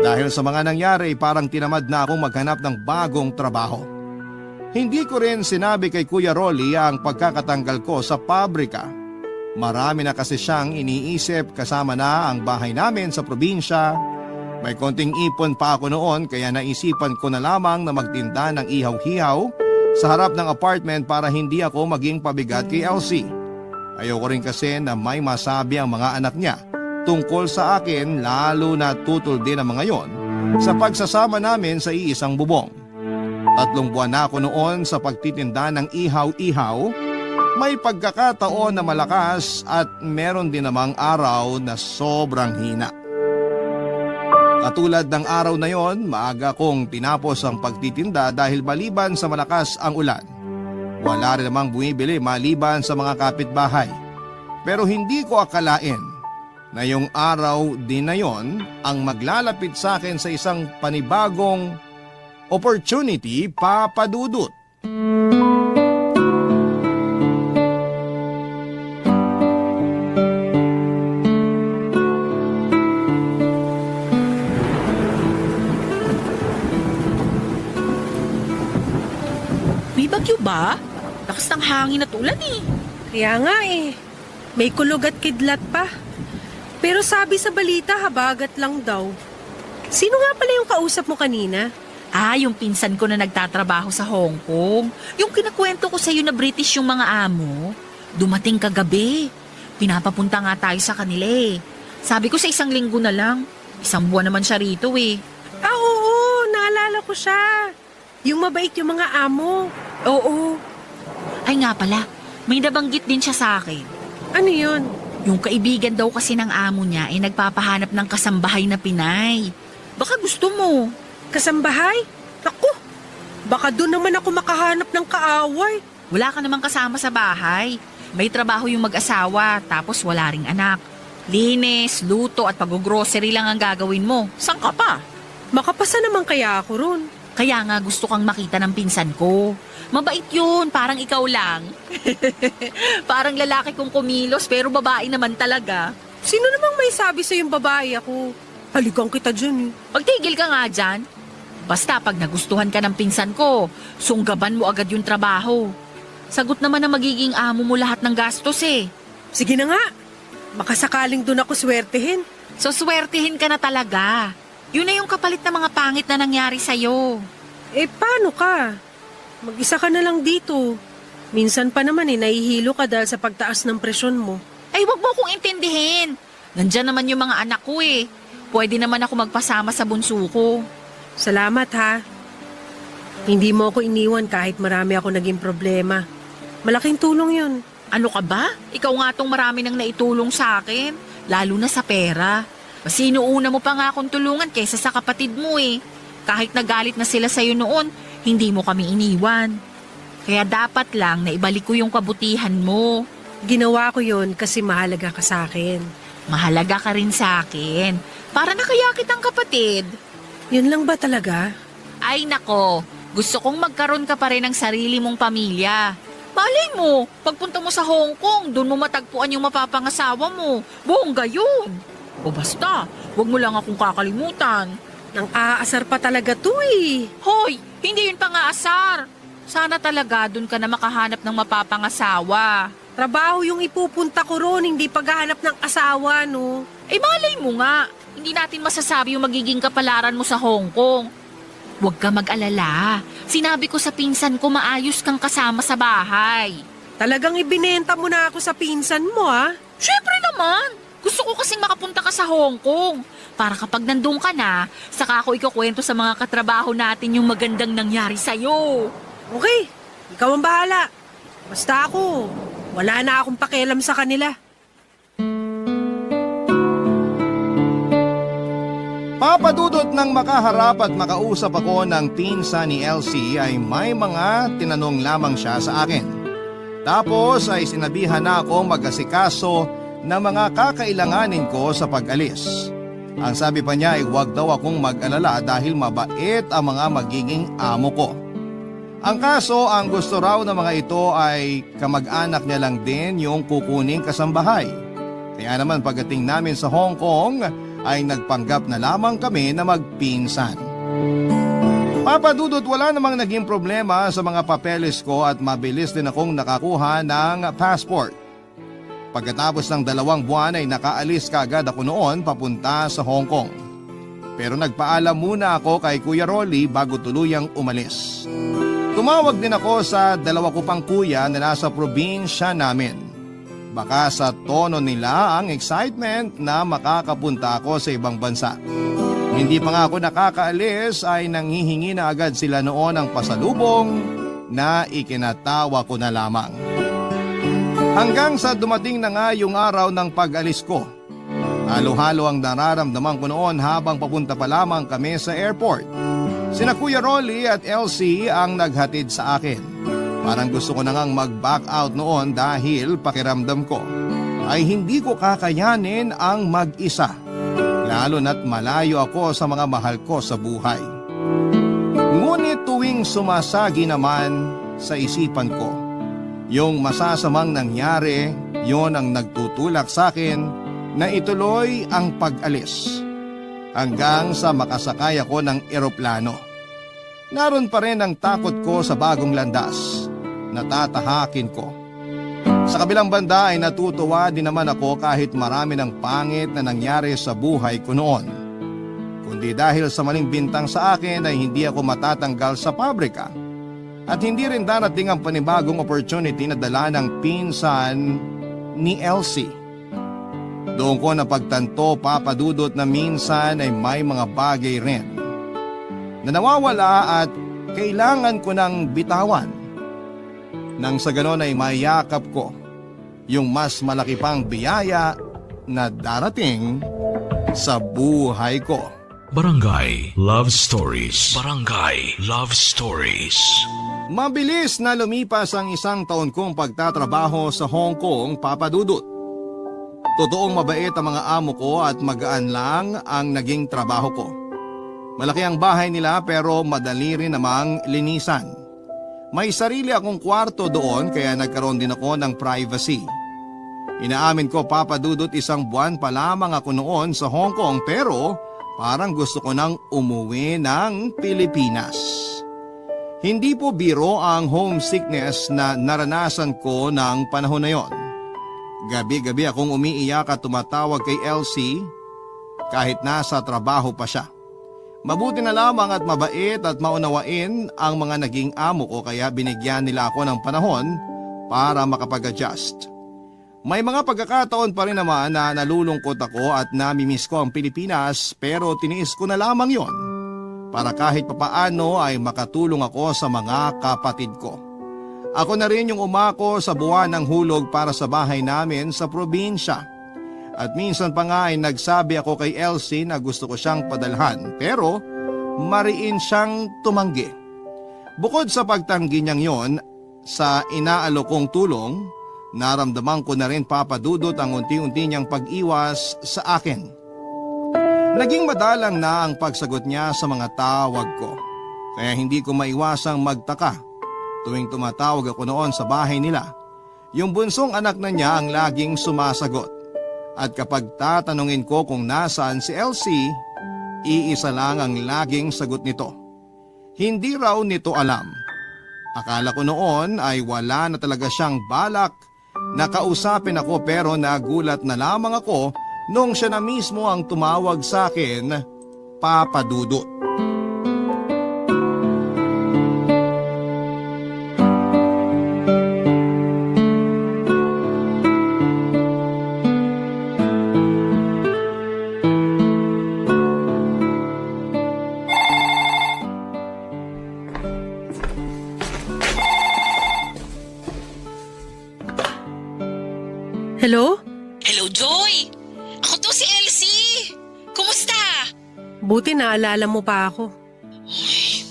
Speaker 1: Dahil sa mga nangyari parang tinamad na akong maghanap ng bagong trabaho. Hindi ko rin sinabi kay Kuya Rolly ang pagkakatanggal ko sa pabrika. Marami na kasi siyang iniisip, kasama na ang bahay namin sa probinsya. May konting ipon pa ako noon kaya naisipan ko na lamang na magtinda ng ihaw-hihaw sa harap ng apartment para hindi ako maging pabigat kay Elsie. Ayoko rin kasi na may masabi ang mga anak niya tungkol sa akin, lalo na tutol din ang mga yon sa pagsasama namin sa iisang bubong. 3 buwan na ako noon sa pagtitinda ng ihaw-ihaw. May pagkakataon na malakas at meron din namang araw na sobrang hina. Katulad ng araw na yon, maaga kong tinapos ang pagtitinda dahil maliban sa malakas ang ulan. Wala rin namang bumibili maliban sa mga kapitbahay. Pero hindi ko akalain na yung araw din na yon ang maglalapit sa akin sa isang panibagong opportunity, Papa Dudut.
Speaker 4: May bagyo ba? Lakas ng hangin at ulan eh.
Speaker 3: Kaya nga eh, may kulog at kidlat pa. Pero sabi sa balita, habagat lang daw. Sino nga pala yung kausap mo kanina?
Speaker 4: Ah, yung pinsan ko na nagtatrabaho sa Hong Kong. Yung kinakwento ko sa'yo na British yung mga amo. Dumating kagabi. Pinapapunta nga tayo sa kanila eh. Sabi ko sa 1 linggo na lang. 1 buwan naman siya rito eh.
Speaker 3: Ah, oo, naalala ko siya. Yung mabait yung mga amo.
Speaker 4: Oo. Ay nga pala, may nabanggit din siya sa akin.
Speaker 3: Ano yun?
Speaker 4: Yung kaibigan daw kasi ng amo niya ay nagpapahanap ng kasambahay na Pinay. Baka gusto mo.
Speaker 3: Kasambahay? Naku, baka doon naman ako makahanap ng kaaway.
Speaker 4: Wala ka namang kasama sa bahay. May trabaho yung mag-asawa, tapos wala ring anak. Linis, luto at pag-grocery lang ang gagawin mo. Saan ka pa?
Speaker 3: Makapasa naman kaya ako ron.
Speaker 4: Kaya nga gusto kang makita ng pinsan ko. Mabait yun, parang ikaw lang. Parang lalaki kong kumilos pero babae naman talaga.
Speaker 3: Sino namang may sabi sa yung babae ako? Haligang kita dyan eh.
Speaker 4: Magtigil ka nga dyan. Basta pag nagustuhan ka ng pinsan ko, sunggaban mo agad yung trabaho. Sagot naman na magiging amo mo lahat ng gastos eh.
Speaker 3: Sige na nga, makasakaling doon ako swertehin.
Speaker 4: So swertihin ka na talaga. Yun na yung kapalit na mga pangit na nangyari sa'yo.
Speaker 3: Eh paano ka? Mag-isa ka na lang dito. Minsan pa naman eh, nahihilo ka dahil sa pagtaas ng presyon mo.
Speaker 4: Ay, wag mo akong intindihin. Nandyan naman yung mga anak ko eh. Pwede naman ako magpasama sa bunso ko.
Speaker 3: Salamat ha. Hindi mo ako iniwan kahit marami ako naging problema. Malaking tulong yun.
Speaker 4: Ano ka ba? Ikaw nga tong marami nang naitulong sa akin. Lalo na sa pera. Mas inuuna mo pa nga akong tulungan kaysa sa kapatid mo eh. Kahit nagalit na sila sa'yo noon, hindi mo kami iniwan. Kaya dapat lang na ibalik ko yung kabutihan mo.
Speaker 3: Ginawa ko yun kasi mahalaga ka sa akin.
Speaker 4: Mahalaga ka rin sa akin. Para nakayakit ang kapatid.
Speaker 3: Yun lang ba talaga?
Speaker 4: Ay nako, gusto kong magkaroon ka pa rin ng sarili mong pamilya. Malay mo, pagpunta mo sa Hong Kong, doon mo matagpuan yung mapapangasawa mo. Bongga yun. O basta, wag mo lang akong kakalimutan.
Speaker 3: Nang aasar pa talaga to eh.
Speaker 4: Hoy, hindi yun pang-aasar. Sana talaga doon ka na makahanap ng mapapangasawa.
Speaker 3: Trabaho yung ipupunta ko ron, hindi paghahanap ng asawa, no?
Speaker 4: Eh malay mo nga, hindi natin masasabi yung magiging kapalaran mo sa Hong Kong. Huwag ka mag-alala. Sinabi ko sa pinsan ko maayos kang kasama sa bahay.
Speaker 3: Talagang ibinenta mo na ako sa pinsan mo, ha?
Speaker 4: Siyempre naman. Gusto ko kasing makapunta ka sa Hong Kong. Para kapag nandun ka na, saka ako ikukwento sa mga katrabaho natin yung magandang nangyari sa'yo.
Speaker 3: Okay, ikaw ang bahala. Basta ako, wala na akong pakialam sa kanila.
Speaker 1: Papadudot ng makaharap at makausap ako ng pinsan ni Elsie ay may mga tinanong lamang siya sa akin. Tapos ay sinabihan na ako mag-asikaso ng mga kakailanganin ko sa pag-alis. Ang sabi pa niya ay huwag daw akong mag-alala dahil mabait ang mga magiging amo ko. Ang kaso, ang gusto raw ng mga ito ay kamag-anak niya lang din yung kukuning kasambahay. Kaya naman pagdating namin sa Hong Kong ay nagpanggap na lamang kami na magpinsan. Papadudot, wala namang naging problema sa mga papeles ko at mabilis din akong nakakuha ng passport. Pagkatapos ng 2 buwan ay nakaalis kaagad ako noon papunta sa Hong Kong. Pero nagpaalam muna ako kay Kuya Rolly bago tuluyang umalis. Tumawag din ako sa 2 ko pang kuya na nasa probinsya namin. Baka sa tono nila ang excitement na makakapunta ako sa ibang bansa. Hindi pa nga ako nakakaalis ay nanghihingi na agad sila noon ng pasalubong na ikinatawa ko na lamang. Hanggang sa dumating na nga yung araw ng pag-alis ko. Halo-halo ang nararamdaman ko noon habang papunta pa lamang kami sa airport. Sina Kuya Rolly at Elsie ang naghatid sa akin. Parang gusto ko na ngang mag-back out noon dahil pakiramdam ko. ay hindi ko kakayanin ang mag-isa. Lalo na't malayo ako sa mga mahal ko sa buhay. Ngunit tuwing sumasagi naman sa isipan ko, yung masasamang nangyari, yon ang nagtutulak sa akin na ituloy ang pag-alis. Hanggang sa makasakay ako ng eroplano. Naroon pa rin ang takot ko sa bagong landas. Natatahakin ko. Sa kabilang banda ay natutuwa din naman ako kahit marami ng pangit na nangyari sa buhay ko noon. Kundi dahil sa maling bintang sa akin ay hindi ako matatanggal sa pabrika. At hindi rin darating ang panibagong opportunity na dala ng pinsan ni Elsie. Doon ko napagtanto, Papa Dudut, na minsan ay may mga bagay rin na nawawala at kailangan ko ng bitawan. Nang sa ganon ay mayakap ko yung mas malaki pang biyaya na darating sa buhay ko.
Speaker 5: Barangay Love Stories. Barangay Love Stories.
Speaker 1: Mabilis na lumipas ang isang taon kong pagtatrabaho sa Hong Kong, Papa Dudut. Totoong mabait ang mga amo ko at magaan lang ang naging trabaho ko. Malaki ang bahay nila pero madali rin namang linisan. May sarili akong kwarto doon kaya nagkaroon din ako ng privacy. Inaamin ko, Papa Dudut, 1 buwan pa lamang ako noon sa Hong Kong pero parang gusto ko nang umuwi ng Pilipinas. Hindi po biro ang homesickness na naranasan ko ng panahon na yon. Gabi-gabi akong umiiyak at tumatawag kay Elsie kahit nasa trabaho pa siya. Mabuti na lamang at mabait at maunawain ang mga naging amo ko kaya binigyan nila ako ng panahon para makapag-adjust. May mga pagkakataon pa rin naman na nalulungkot ako at namimiss ko ang Pilipinas pero tiniis ko na lamang yon para kahit papaano ay makatulong ako sa mga kapatid ko. Ako na rin yung umako sa buwan ng hulog para sa bahay namin sa probinsya. At minsan pa nga ay nagsabi ako kay Elsie na gusto ko siyang padalhan pero mariin siyang tumanggi. Bukod sa pagtanggi niyang yon sa inaalok kong tulong, naramdaman ko na rin, Papa Dudut, ang unti-unti niyang pag-iwas sa akin. Naging madalang na ang pagsagot niya sa mga tawag ko kaya hindi ko maiwasang magtaka tuwing tumatawag ako noon sa bahay nila. Yung bunsong anak na niya ang laging sumasagot. At kapag tatanungin ko kung nasaan si Elsie, iisa lang ang laging sagot nito. Hindi raw nito alam. Akala ko noon ay wala na talaga siyang balak na kausapin ako pero nagulat na lamang ako nung siya na mismo ang tumawag sa akin, Papa Dudut.
Speaker 3: Hello?
Speaker 4: Hello, Joy! Ako to si Elsie! Kumusta?
Speaker 3: Buti naalala mo pa ako.
Speaker 4: Uy,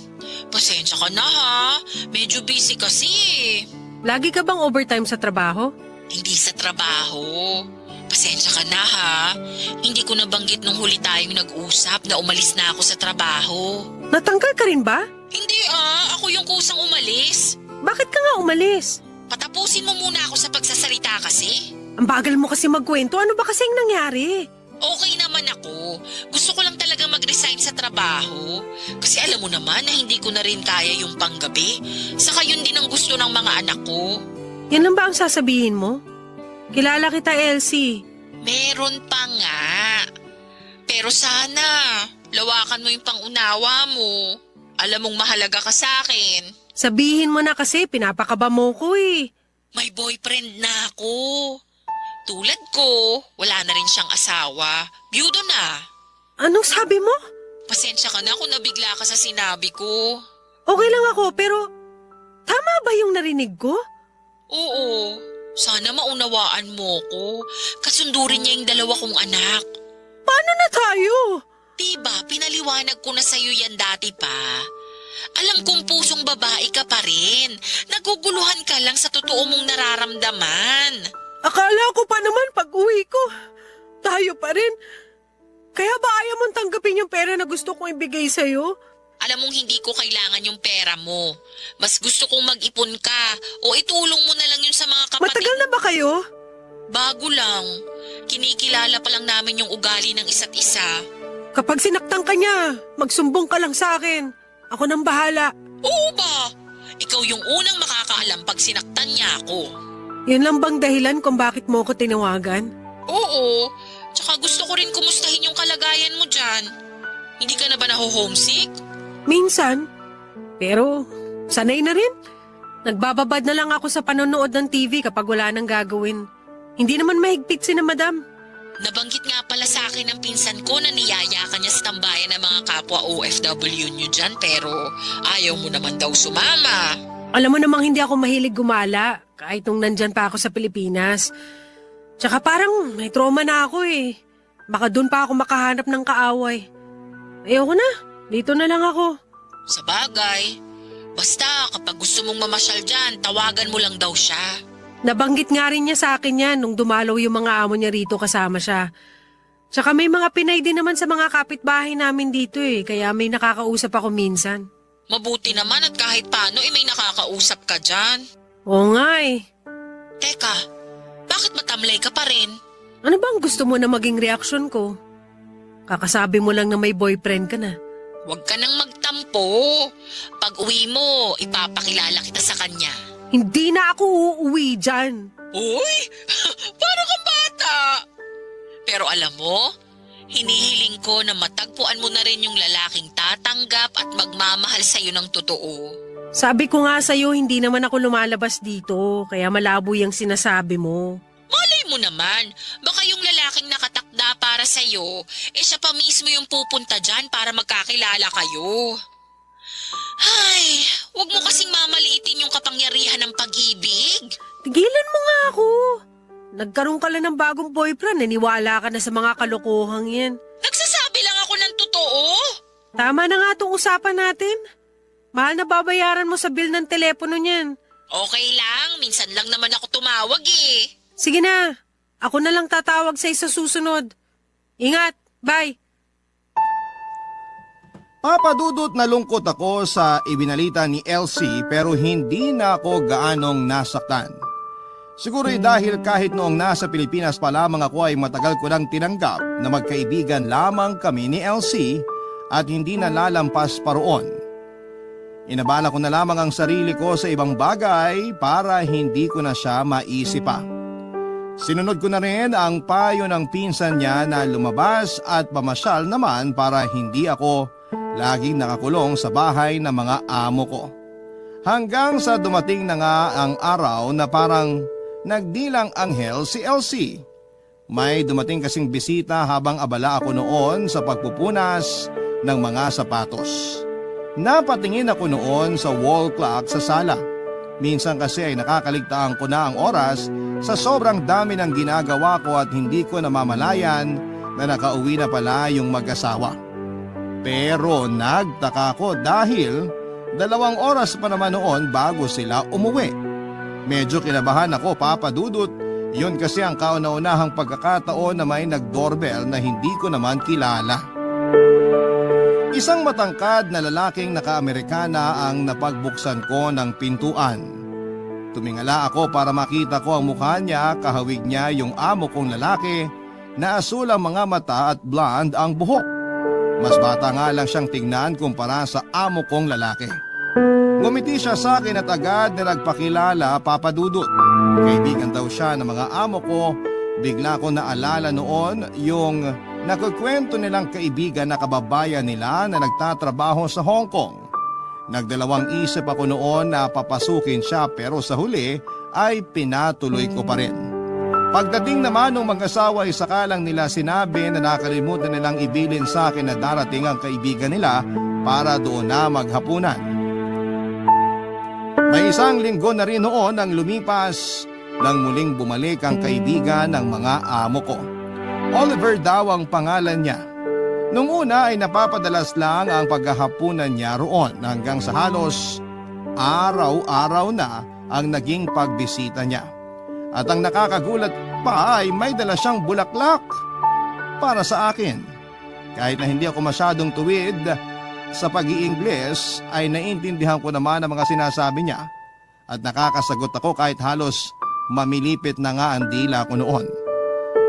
Speaker 4: pasensya ka na ha. Medyo busy kasi eh.
Speaker 3: Lagi ka bang overtime sa trabaho?
Speaker 4: Hindi sa trabaho. Pasensya ka na ha. Hindi ko nabanggit nung huli tayong nag-usap na umalis na ako sa trabaho.
Speaker 3: Natanggal ka rin ba?
Speaker 4: Hindi ako yung kusang umalis.
Speaker 3: Bakit ka nga umalis?
Speaker 4: Patapusin mo muna ako sa pagsasalita kasi.
Speaker 3: Ang bagal mo kasi magkwento. Ano ba kasing nangyari?
Speaker 4: Okay naman ako. Gusto ko lang talaga mag-resign sa trabaho. Kasi alam mo naman na hindi ko na rin kaya yung panggabi. Saka yun din ang gusto ng mga anak ko.
Speaker 3: Yan lang ba ang sasabihin mo? Kilala kita, Elsie.
Speaker 4: Meron pa nga. Pero sana, lawakan mo yung pangunawa mo. Alam mong mahalaga ka sa akin.
Speaker 3: Sabihin mo na kasi, pinapakaba mo ko eh.
Speaker 4: May boyfriend na ako. Tulad ko, wala na rin siyang asawa. Byudo na.
Speaker 3: Anong sabi mo?
Speaker 4: Pasensya ka na kung nabigla ka sa sinabi ko.
Speaker 3: Okay lang ako, pero tama ba yung narinig ko?
Speaker 4: Oo, sana maunawaan mo ko. Kasundurin niya yung 2 kong anak.
Speaker 3: Paano na tayo?
Speaker 4: Diba, pinaliwanag ko na sa'yo yan dati pa. Alam kong pusong babae ka pa rin. Naguguluhan ka lang sa totoo mong nararamdaman.
Speaker 3: Akala ko pa naman pag uwi ko, tayo pa rin. Kaya ba ayaw mong tanggapin yung pera na gusto kong ibigay sa'yo?
Speaker 4: Alam mong hindi ko kailangan yung pera mo. Mas gusto kong mag-ipon ka o itulong mo na lang yun sa mga kapatid.
Speaker 3: Matagal na ba kayo?
Speaker 4: Bago lang. Kinikilala pa lang namin yung ugali ng isa't isa.
Speaker 3: Kapag sinaktan ka niya, magsumbong ka lang sa akin. Ako nang bahala.
Speaker 4: Oo ba? Ikaw yung unang makakaalam pag sinaktan niya ako.
Speaker 3: Yun lang bang dahilan kung bakit mo ko tinawagan?
Speaker 4: Oo. Tsaka gusto ko rin kumustahin yung kalagayan mo dyan. Hindi ka na ba naho-homesick?
Speaker 3: Minsan. Pero sanay na rin. Nagbababad na lang ako sa panonood ng TV kapag wala nang gagawin. Hindi naman mahigpit si na madam.
Speaker 4: Nabanggit nga pala sa akin ng pinsan ko na niyaya ka niya sa tambayan ng mga kapwa OFW nyo dyan pero ayaw mo naman daw sumama.
Speaker 3: Alam mo namang hindi ako mahilig gumala kahit nung nandyan pa ako sa Pilipinas. Tsaka parang may trauma na ako eh. Baka doon pa ako makahanap ng kaaway. Ayoko na. Dito na lang ako.
Speaker 4: Sa bagay. Basta kapag gusto mong mamasyal dyan, tawagan mo lang daw siya.
Speaker 3: Nabanggit nga rin niya sa akin yan nung dumalaw yung mga amo niya rito kasama siya. Tsaka may mga Pinay din naman sa mga kapitbahay namin dito eh. Kaya may nakakausap ako minsan.
Speaker 4: Mabuti naman at kahit paano may nakakausap ka dyan.
Speaker 3: Oo nga eh.
Speaker 4: Teka, bakit matamlay ka pa rin?
Speaker 3: Ano bang gusto mo na maging reaksyon ko? Kakasabi mo lang na may boyfriend ka na.
Speaker 4: Huwag ka nang magtampo. Pag uwi mo, ipapakilala kita sa kanya.
Speaker 3: Hindi na ako uuwi dyan.
Speaker 4: Uy, parang kang bata. Pero alam mo, hinihiling ko na matagpuan mo na rin yung lalaking tatanggap at magmamahal sa'yo ng totoo.
Speaker 3: Sabi ko nga sa'yo, hindi naman ako lumalabas dito, kaya malabo yung sinasabi mo.
Speaker 4: Malay mo naman, baka yung lalaking nakatakda para sa'yo, siya pa mismo yung pupunta dyan para magkakilala kayo. Ay, wag mo kasing mamaliitin yung kapangyarihan ng pag-ibig.
Speaker 3: Tigilan mo nga ako. Nagkaroon ka lang ng bagong boyfriend, naniwala ka na sa mga kalokohang yan.
Speaker 4: Nagsasabi lang ako ng totoo.
Speaker 3: Tama na nga itong usapan natin. Mahal na babayaran mo sa bill ng telepono niyan.
Speaker 4: Okay lang, minsan lang naman ako tumawag eh.
Speaker 3: Sige na, ako na lang tatawag sa susunod. Ingat, bye.
Speaker 1: Papadudot na lungkot ako sa ibinalita ni Elsie pero hindi na ako gaanong nasaktan. Siguro'y dahil kahit noong nasa Pilipinas pa lamang ako ay matagal ko nang tinanggap na magkaibigan lamang kami ni Elsie at hindi na lalampas pa roon. Inabala ko na lamang ang sarili ko sa ibang bagay para hindi ko na siya maisip pa. Sinunod ko na rin ang payo ng pinsan niya na lumabas at pamasyal naman para hindi ako laging nakakulong sa bahay ng mga amo ko. Hanggang sa dumating na nga ang araw na parang nagdilang anghel si Elsie. May dumating kasing bisita habang abala ako noon sa pagpupunas ng mga sapatos. Napatingin ako noon sa wall clock sa sala. Minsan kasi ay nakakaligtaan ko na ang oras sa sobrang dami ng ginagawa ko at hindi ko namamalayan na nakauwi na pala yung mag-asawa. Pero nagtaka ko dahil 2 oras pa naman noon bago sila umuwi. Medyo kinabahan ako, Papa Dudut. Yun kasi ang kauna-unahang pagkakataon na may nag-doorbell na hindi ko naman kilala. Isang matangkad na lalaking naka-Amerikana ang napagbuksan ko ng pintuan. Tumingala ako para makita ko ang mukha niya, kahawig niya yung amo kong lalaki na asul ang mga mata at blonde ang buhok. Mas bata nga lang siyang tingnan kumpara sa amo kong lalaki. Ngumiti siya sa akin at agad na nagpakilala, Papa Dudut. Kaibigan daw siya ng mga amo ko. Bigla ko naalala noon yung nakukwento nilang kaibigan na kababayan nila na nagtatrabaho sa Hong Kong. Nagdalawang isip ako noon na papasukin siya pero sa huli ay pinatuloy ko pa rin. Pagdating naman ng mag-asawa ay sakalang nila sinabi na nakalimutan nilang ibilin sa akin na darating ang kaibigan nila para doon na maghapunan. May 1 linggo na rin noon ang lumipas nang muling bumalik ang kaibigan ng mga amo ko. Oliver daw ang pangalan niya. Nung una ay napapadalas lang ang paghahapunan niya roon hanggang sa halos araw-araw na ang naging pagbisita niya. At ang nakakagulat pa ay may dala siyang bulaklak para sa akin. Kahit na hindi ako masyadong tuwid sa pag-iingles ay naiintindihan ko naman ang mga sinasabi niya at nakakasagot ako kahit halos mamilipit na nga ang dila ko noon.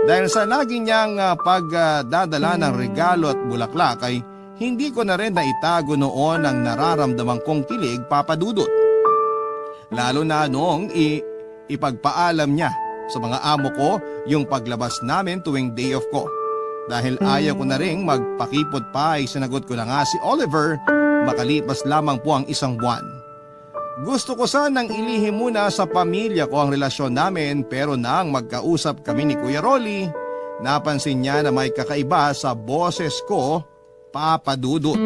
Speaker 1: Dahil sa lagi niyang pagdadala ng regalo at bulaklak ay hindi ko na rin naitago noon ang nararamdaman kong kilig, Papa Dudut. Lalo na noong ipagpaalam niya sa mga amo ko yung paglabas namin tuwing day off ko. Dahil ayaw ko na ring magpakipot pa ay sinagot ko na nga si Oliver makalipas lamang po ang isang buwan. Gusto ko sanang ilihim muna sa pamilya ko ang relasyon namin pero nang magkausap kami ni Kuya Rolly, napansin niya na may kakaiba sa boses ko, Papa Dudut.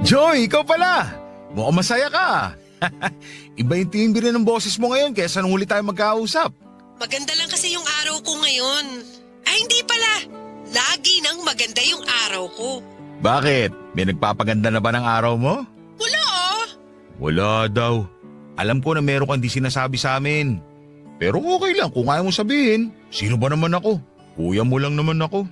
Speaker 2: Joy, ikaw pala! Mukhang masaya ka. Iba yung timbre ng boses mo ngayon kaysa nung huli tayo magkausap.
Speaker 3: Maganda lang kasi yung araw ko ngayon. Ay, hindi pala. Lagi nang maganda yung araw ko.
Speaker 2: Bakit? May nagpapaganda na ba ng araw mo?
Speaker 3: Wala ah.
Speaker 2: Wala daw. Alam ko na meron kang di sinasabi sa amin. Pero okay lang kung ayaw mo sabihin. Sino ba naman ako? Kuya mo lang naman ako.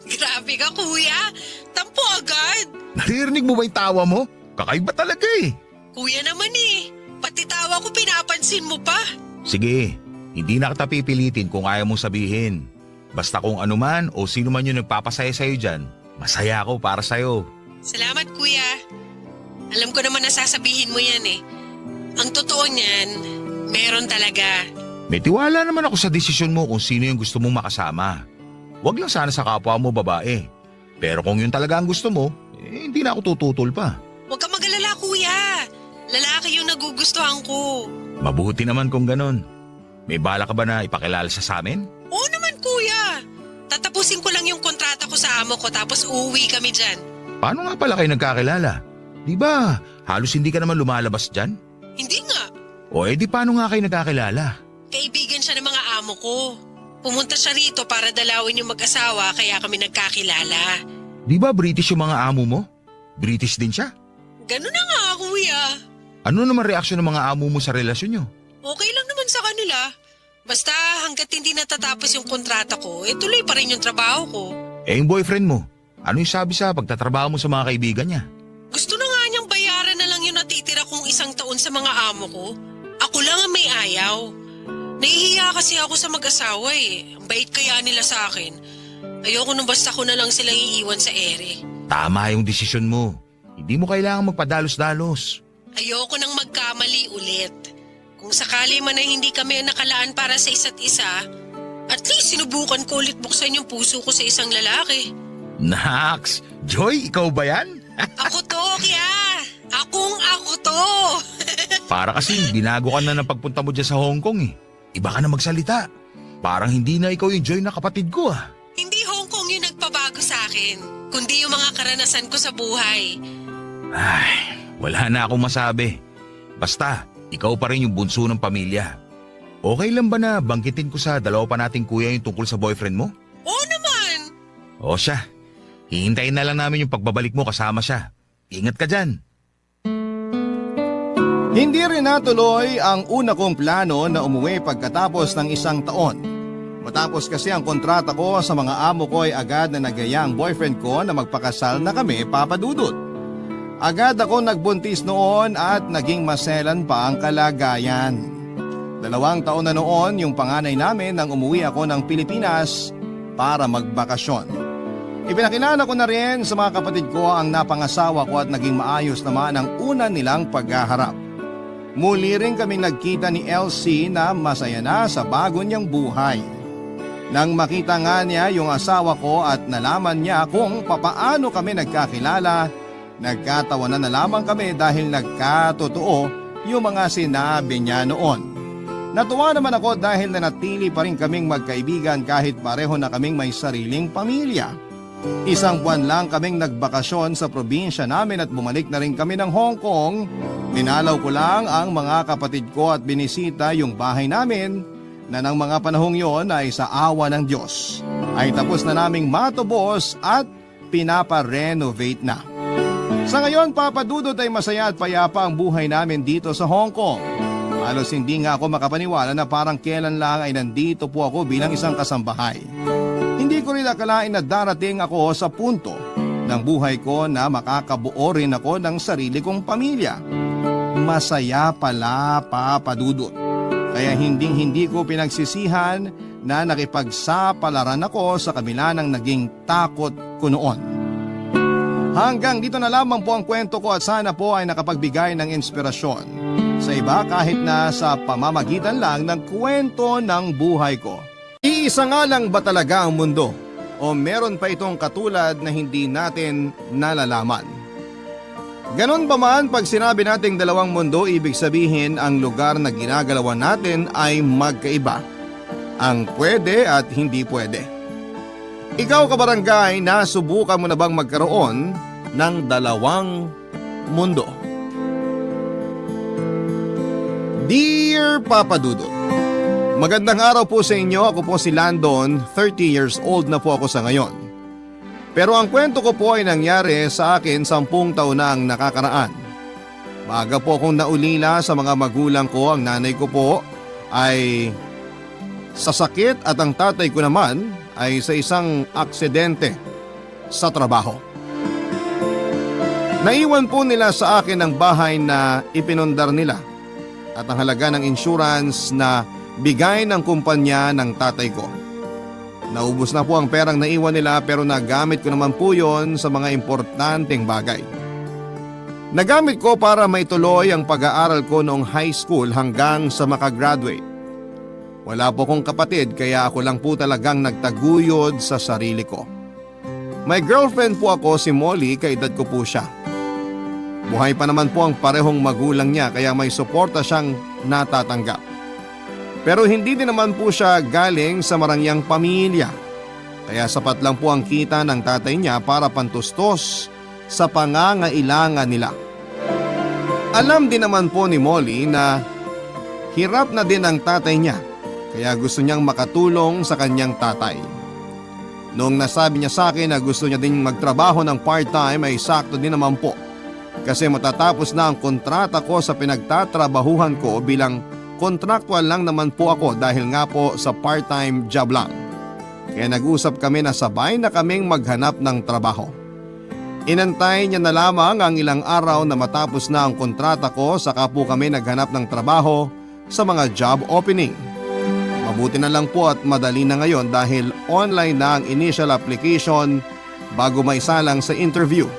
Speaker 3: Grabe ka, kuya. Tampo agad.
Speaker 2: Naririnig mo ba yung tawa mo? Kakaiba talaga eh.
Speaker 3: Kuya naman eh. Pati tawa ko pinapansin mo pa.
Speaker 2: Sige, hindi na kita pipilitin kung ayaw mong sabihin. Basta kung ano man o sino man yung nagpapasaya sa'yo dyan, masaya ako para sa'yo.
Speaker 3: Salamat, kuya. Alam ko naman na sasabihin mo yan eh. Ang totoo niyan, meron talaga.
Speaker 2: May tiwala naman ako sa desisyon mo kung sino yung gusto mong makasama. Huwag lang sana sa kapwa mo babae. Pero kung yun talaga ang gusto mo, hindi na ako tututol pa.
Speaker 3: Huwag ka mag-alala, kuya. Lalaki yung nagugustuhan ko.
Speaker 2: Mabuti naman kung ganon. May bala ka ba na ipakilala siya sa amin?
Speaker 3: Oo naman, kuya. Tatapusin ko lang yung kontrata ko sa amo ko tapos uuwi kami dyan.
Speaker 2: Paano nga pala kayo nagkakilala? Di ba halos hindi ka naman lumalabas dyan?
Speaker 3: Hindi nga.
Speaker 2: O edi paano nga kayo nagkakilala?
Speaker 3: Kaibigan siya ng mga amo ko. Pumunta siya rito para dalawin yung mag-asawa kaya kami nagkakilala.
Speaker 2: Di ba British yung mga amo mo? British din siya?
Speaker 3: Ganun na nga, kuya.
Speaker 2: Ano naman reaksyon ng mga amo mo sa relasyon nyo?
Speaker 3: Okay lang naman sa kanila. Basta hanggat hindi natatapos yung kontrata ko, tuloy pa rin yung trabaho ko.
Speaker 2: Eh yung boyfriend mo, ano yung sabi sa pagtatrabaho mo sa mga kaibigan niya?
Speaker 3: Gusto na nga niyang bayaran na lang yung natitira kong 1 taon sa mga amo ko. Ako lang ang may ayaw. Nahihiya kasi ako sa mag-asawa eh. Ang bait kaya nila sa akin. Ayoko nung basta ko na lang silang iiwan sa ere.
Speaker 2: Tama yung desisyon mo. Hindi mo kailangan magpadalos-dalos.
Speaker 3: Ayoko nang magkamali ulit. Kung sakali man ay hindi kami nakalaan para sa isa't isa, at least sinubukan ko ulit buksan yung puso ko sa isang lalaki.
Speaker 2: Naks! Joy, ikaw ba yan?
Speaker 3: Ako to, kaya! Ako to!
Speaker 2: Para kasi binago ka na ng pagpunta mo dyan sa Hong Kong eh. Iba ka na magsalita. Parang hindi na ikaw yung Joy na kapatid ko ah.
Speaker 3: Hindi Hong Kong yung nagpabago sa akin, kundi yung mga karanasan ko sa buhay.
Speaker 2: Ay, wala na akong masabi. Basta, ikaw pa rin yung bunso ng pamilya. Okay lang ba na bangkitin ko sa dalawa pa nating kuya yung tungkol sa boyfriend mo?
Speaker 3: Oo naman!
Speaker 2: O siya, hihintayin na lang namin yung pagbabalik mo kasama siya. Ingat ka dyan.
Speaker 1: Hindi rin natuloy ang una kong plano na umuwi pagkatapos ng 1 taon. Matapos kasi ang kontrata ko sa mga amo ko ay agad na nagaya ang boyfriend ko na magpakasal na kami, Papa Dudut. Agad ako nagbuntis noon at naging maselan pa ang kalagayan. 2 taon na noon yung panganay namin nang umuwi ako ng Pilipinas para magbakasyon. Ipinakilala ko na rin sa mga kapatid ko ang napangasawa ko at naging maayos naman ang una nilang paghaharap. Muli rin kaming nagkita ni Elsie na masaya na sa bago niyang buhay. Nang makita nga niya yung asawa ko at nalaman niya kung papaano kami nagkakilala, nagkatawanan na lamang kami dahil nagkatotoo yung mga sinabi niya noon. Natuwa naman ako dahil nanatili pa rin kaming magkaibigan kahit pareho na kaming may sariling pamilya. 1 buwan lang kaming nagbakasyon sa probinsya namin at bumalik na rin kami ng Hong Kong. Dinalaw ko lang ang mga kapatid ko at binisita yung bahay namin na ng mga panahong yon ay sa awa ng Diyos ay tapos na naming matubos at pinapa-renovate na. Sa ngayon, Papa Dudut, ay masaya at payapa ang buhay namin dito sa Hong Kong. Halos hindi nga ako makapaniwala na parang kailan lang ay nandito po ako bilang isang kasambahay. Hindi ko rin akalain na darating ako sa punto ng buhay ko na makakabuo rin ako ng sarili kong pamilya. Masaya pala, Papa Dudut. Kaya hindi ko pinagsisihan na nakipagsapalaran ako sa kabila ng naging takot ko noon. Hanggang dito na lamang po ang kwento ko at sana po ay nakapagbigay ng inspirasyon sa iba kahit na sa pamamagitan lang ng kwento ng buhay ko. Iisa nga lang ba talaga ang mundo? O meron pa itong katulad na hindi natin nalalaman? Ganon ba man pag sinabi nating dalawang mundo, ibig sabihin ang lugar na ginagalawan natin ay magkaiba. Ang pwede at hindi pwede. Ikaw, kabarangay, nasubukan mo na bang magkaroon ng dalawang mundo? Dear Papa Dudut, magandang araw po sa inyo. Ako po si Landon, 30 years old na po ako sa ngayon. Pero ang kwento ko po ay nangyari sa akin 10 taon na ang nakakaraan. Maaga po akong naulila sa mga magulang ko. Ang nanay ko po ay sa sakit at ang tatay ko naman ay sa isang aksidente sa trabaho. Naiwan po nila sa akin ang bahay na ipinundar nila at ang halaga ng insurance na bigay ng kumpanya ng tatay ko. Naubos na po ang perang naiwan nila pero nagamit ko naman po yon sa mga importanteng bagay. Nagamit ko para maituloy ang pag-aaral ko noong high school hanggang sa makagraduate. Wala po kong kapatid kaya ako lang po talagang nagtaguyod sa sarili ko. May girlfriend po ako, si Molly, kaedad ko po siya. Buhay pa naman po ang parehong magulang niya kaya may suporta siyang natatanggap. Pero hindi din naman po siya galing sa marangyang pamilya. Kaya sapat lang po ang kita ng tatay niya para pantustos sa pangangailangan nila. Alam din naman po ni Molly na hirap na din ang tatay niya. Kaya gusto niyang makatulong sa kanyang tatay. Noong nasabi niya sa akin na gusto niya din magtrabaho ng part-time ay sakto din naman po. Kasi matatapos na ang kontrata ko sa pinagtatrabahuhan ko bilang kontraktual lang naman po ako dahil nga po sa part-time job lang. Kaya nag-usap kami na sabay na kaming maghanap ng trabaho. Inantay niya na lamang ang ilang araw na matapos na ang kontrata ko saka po kami naghanap ng trabaho sa mga job opening. Mabuti na lang po at madali na ngayon dahil online na ang initial application bago maisalang sa interview.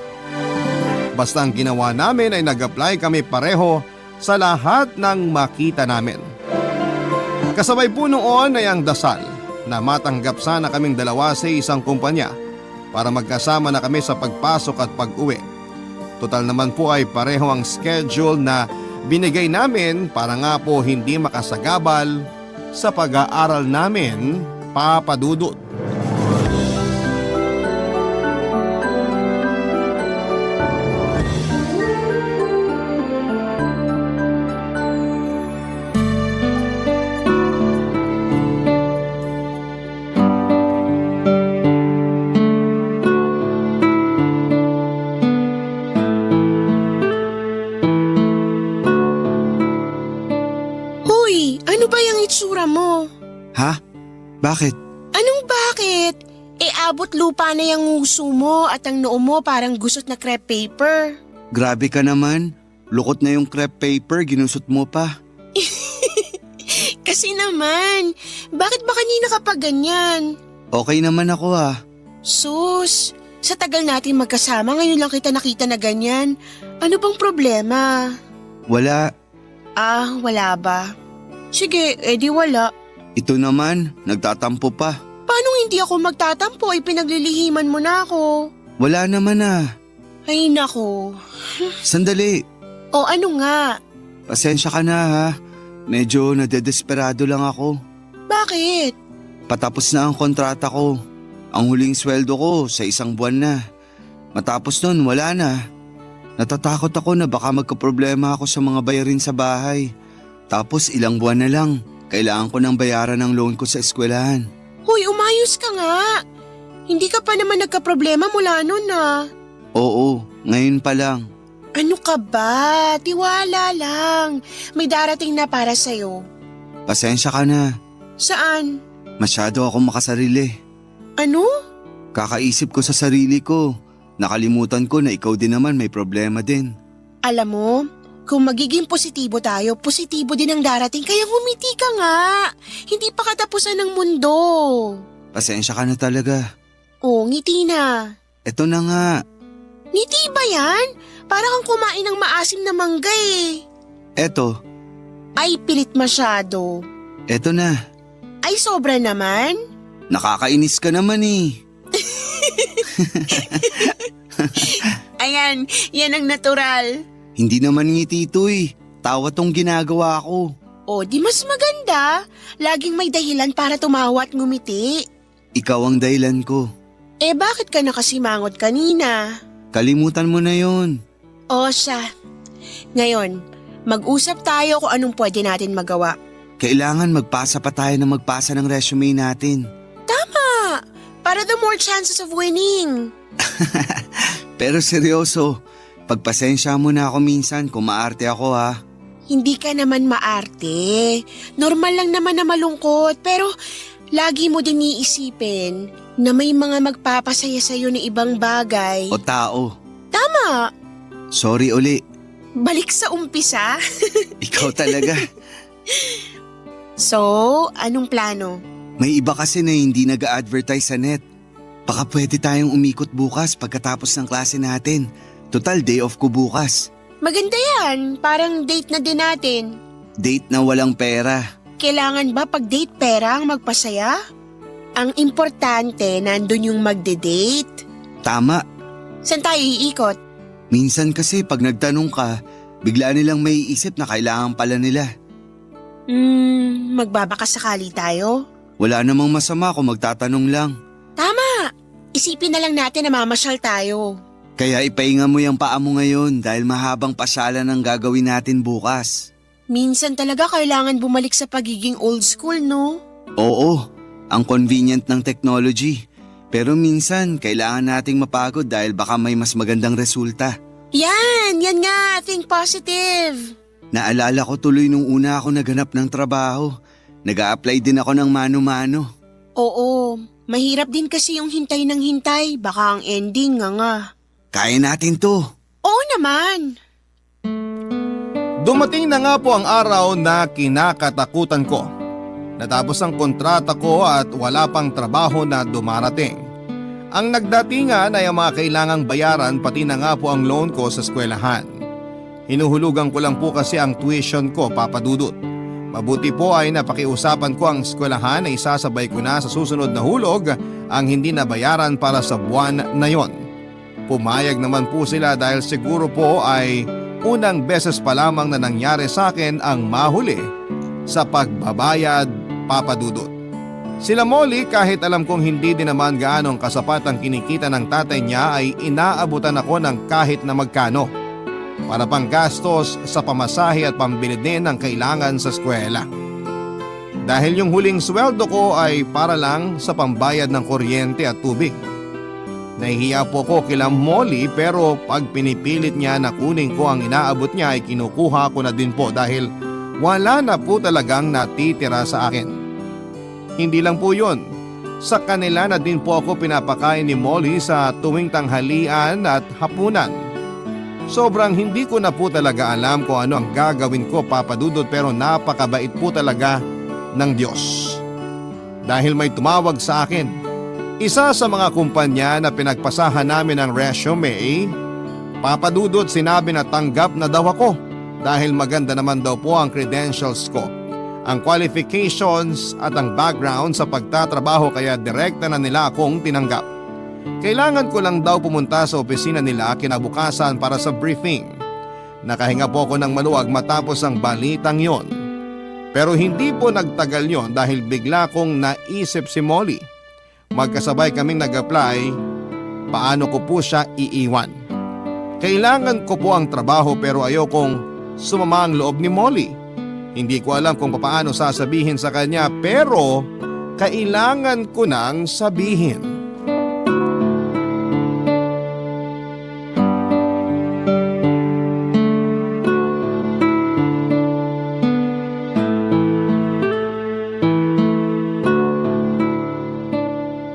Speaker 1: Basta ang ginawa namin ay nag-apply kami pareho sa lahat ng makita namin. Kasabay po noon ay ang dasal na matanggap sana kaming dalawa sa isang kumpanya para magkasama na kami sa pagpasok at pag-uwi. Total naman po ay pareho ang schedule na binigay namin para nga po hindi makasagabal sa pag-aaral namin, Papa Dudut.
Speaker 6: Ano ba yung itsura mo?
Speaker 7: Ha? Bakit?
Speaker 6: Anong bakit? Abot lupa na yung nguso mo at ang noo mo parang gusot na crepe paper.
Speaker 7: Grabe ka naman. Lukot na yung crepe paper, ginusot mo pa.
Speaker 6: Kasi naman, bakit ba kanina ka pa ganyan?
Speaker 7: Okay naman ako ah.
Speaker 6: Sus, sa tagal natin magkasama ngayon lang kita nakita na ganyan. Ano bang problema?
Speaker 7: Wala.
Speaker 6: Ah, wala ba? Sige, edi wala.
Speaker 7: Ito naman, nagtatampo pa.
Speaker 6: Paano hindi ako magtatampo? Pinaglilihiman mo na ako.
Speaker 7: Wala naman ah.
Speaker 6: Ay nako.
Speaker 7: Sandali.
Speaker 6: O ano nga?
Speaker 7: Pasensya ka na ha. Medyo nadedesperado lang ako.
Speaker 6: Bakit?
Speaker 7: Patapos na ang kontrata ko. Ang huling sweldo ko sa 1 buwan na. Matapos nun, wala na. Natatakot ako na baka magkaproblema ako sa mga bayarin sa bahay. Tapos ilang buwan na lang, Kailangan ko ng bayaran ng loan ko sa eskwelahan.
Speaker 6: Hoy, umayos ka nga. Hindi ka pa naman nagka-problema mula nun
Speaker 7: Oo, ngayon pa lang.
Speaker 6: Ano ka ba? Tiwala lang. May darating na para sa'yo.
Speaker 7: Pasensya ka na.
Speaker 6: Saan?
Speaker 7: Masyado akong makasarili.
Speaker 6: Ano?
Speaker 7: Kakaisip ko sa sarili ko. Nakalimutan ko na ikaw din naman may problema din.
Speaker 6: Alam mo, kung magiging positibo tayo, positibo din ang darating. Kaya ngumiti ka nga. Hindi pa katapusan ng mundo.
Speaker 7: Pasensya ka na talaga.
Speaker 6: Oh, ngiti na.
Speaker 7: Eto na nga.
Speaker 6: Ngiti ba yan? Para kang kumain ng maasim na mangga eh.
Speaker 7: Eto,
Speaker 6: Ay, pilit masyado.
Speaker 7: eto na.
Speaker 6: Ay, sobra naman.
Speaker 7: Nakakainis ka naman eh.
Speaker 6: Ayan, yan ang natural.
Speaker 7: Hindi naman ngiti ito eh. Tawa tong ginagawa ko.
Speaker 6: O, di mas maganda. Laging may dahilan para tumawa at ngumiti.
Speaker 7: Ikaw ang dahilan ko.
Speaker 6: Eh, bakit ka nakasimangot kanina?
Speaker 7: Kalimutan mo na yon.
Speaker 6: O siya. Ngayon, mag-usap tayo kung anong pwede natin magawa.
Speaker 7: Kailangan magpasa pa tayo ng magpasa ng resume natin.
Speaker 6: Para the more chances of winning.
Speaker 7: Pero seryoso, pagpasensya mo na ako minsan kung maarte ako ha.
Speaker 6: Hindi ka naman maarte. Normal lang naman na malungkot. Pero lagi mo din iisipin na may mga magpapasaya sa'yo ng ibang bagay.
Speaker 7: O tao.
Speaker 6: Tama.
Speaker 7: Sorry uli.
Speaker 6: Balik sa umpisa.
Speaker 7: Ikaw talaga.
Speaker 6: So, anong plano?
Speaker 7: May iba kasi na hindi nag-a-advertise sa net. Baka pwede tayong umikot bukas pagkatapos ng klase natin. Total day off ko bukas.
Speaker 6: Maganda yan. Parang date na din natin.
Speaker 7: Date na walang pera.
Speaker 6: Kailangan ba pag date pera ang magpasaya? Ang importante, nandun yung magde-date.
Speaker 7: Tama.
Speaker 6: Saan tayo iikot?
Speaker 7: Minsan kasi pag nagtanong ka, bigla nilang may isip na kailangan pala nila.
Speaker 6: Magbabakasakali tayo?
Speaker 7: Wala namang masama kung magtatanong lang.
Speaker 6: Tama! Isipin na lang natin na mamasyal tayo.
Speaker 7: Kaya ipahinga mo yung paa mo ngayon dahil mahabang pasyalan ang gagawin natin bukas.
Speaker 6: Minsan talaga kailangan bumalik sa pagiging old school, no?
Speaker 7: Oo, ang convenient ng technology. Pero minsan kailangan nating mapagod dahil baka may mas magandang resulta.
Speaker 6: Yan nga, think positive.
Speaker 7: Naalala ko tuloy nung una ako naghanap ng trabaho. Nag-a-apply din ako ng mano-mano.
Speaker 6: Oo, mahirap din kasi yung hintay ng hintay. Baka ang ending nga.
Speaker 7: Kaya natin to.
Speaker 6: Oo naman.
Speaker 1: Dumating na nga po ang araw na kinakatakutan ko. Natapos ang kontrata ko at wala pang trabaho na dumarating. Ang nagdatingan ay ang mga kailangang bayaran pati na nga po ang loan ko sa eskwelahan. Hinuhulugan ko lang po kasi ang tuition ko, Papa Dudut. Mabuti po ay napakiusapan ko ang eskwelahan na isasabay ko na sa susunod na hulog ang hindi nabayaran para sa buwan na yon. Pumayag naman po sila dahil siguro po ay unang beses pa lamang na nangyari sa akin ang mahuli sa pagbabayad, Papa Dudut. Sila Molly, kahit alam kong hindi din naman gaanong kasapat ang kinikita ng tatay niya, ay inaabutan ako ng kahit na magkano para pang gastos sa pamasahe at pambili din ng kailangan sa eskwela. Dahil yung huling sweldo ko ay para lang sa pambayad ng kuryente at tubig. Nahihiya po ko kila Molly pero pag pinipilit niya na kunin ko ang inaabot niya ay kinukuha ko na din po dahil wala na po talagang natitira sa akin. Hindi lang po yun, sa kanila na din po ako pinapakain ni Molly sa tuwing tanghalian at hapunan. Sobrang hindi ko na po talaga alam kung ano ang gagawin ko, Papa Dudut, pero napakabait po talaga ng Diyos. Dahil may tumawag sa akin, isa sa mga kumpanya na pinagpasahan namin ng resume, Papa Dudut, sinabi na tanggap na daw ako dahil maganda naman daw po ang credentials ko, ang qualifications at ang background sa pagtatrabaho kaya direkta na nila akong tinanggap. Kailangan ko lang daw pumunta sa opisina nila kinabukasan para sa briefing. Nakahinga po ako ng maluwag matapos ang balitang yon. Pero hindi po nagtagal yon dahil bigla kong naisip si Molly. Magkasabay kaming nag-apply, paano ko po siya iiwan. Kailangan ko po ang trabaho pero ayokong sumama ang loob ni Molly. Hindi ko alam kung paano sasabihin sa kanya pero kailangan ko nang sabihin.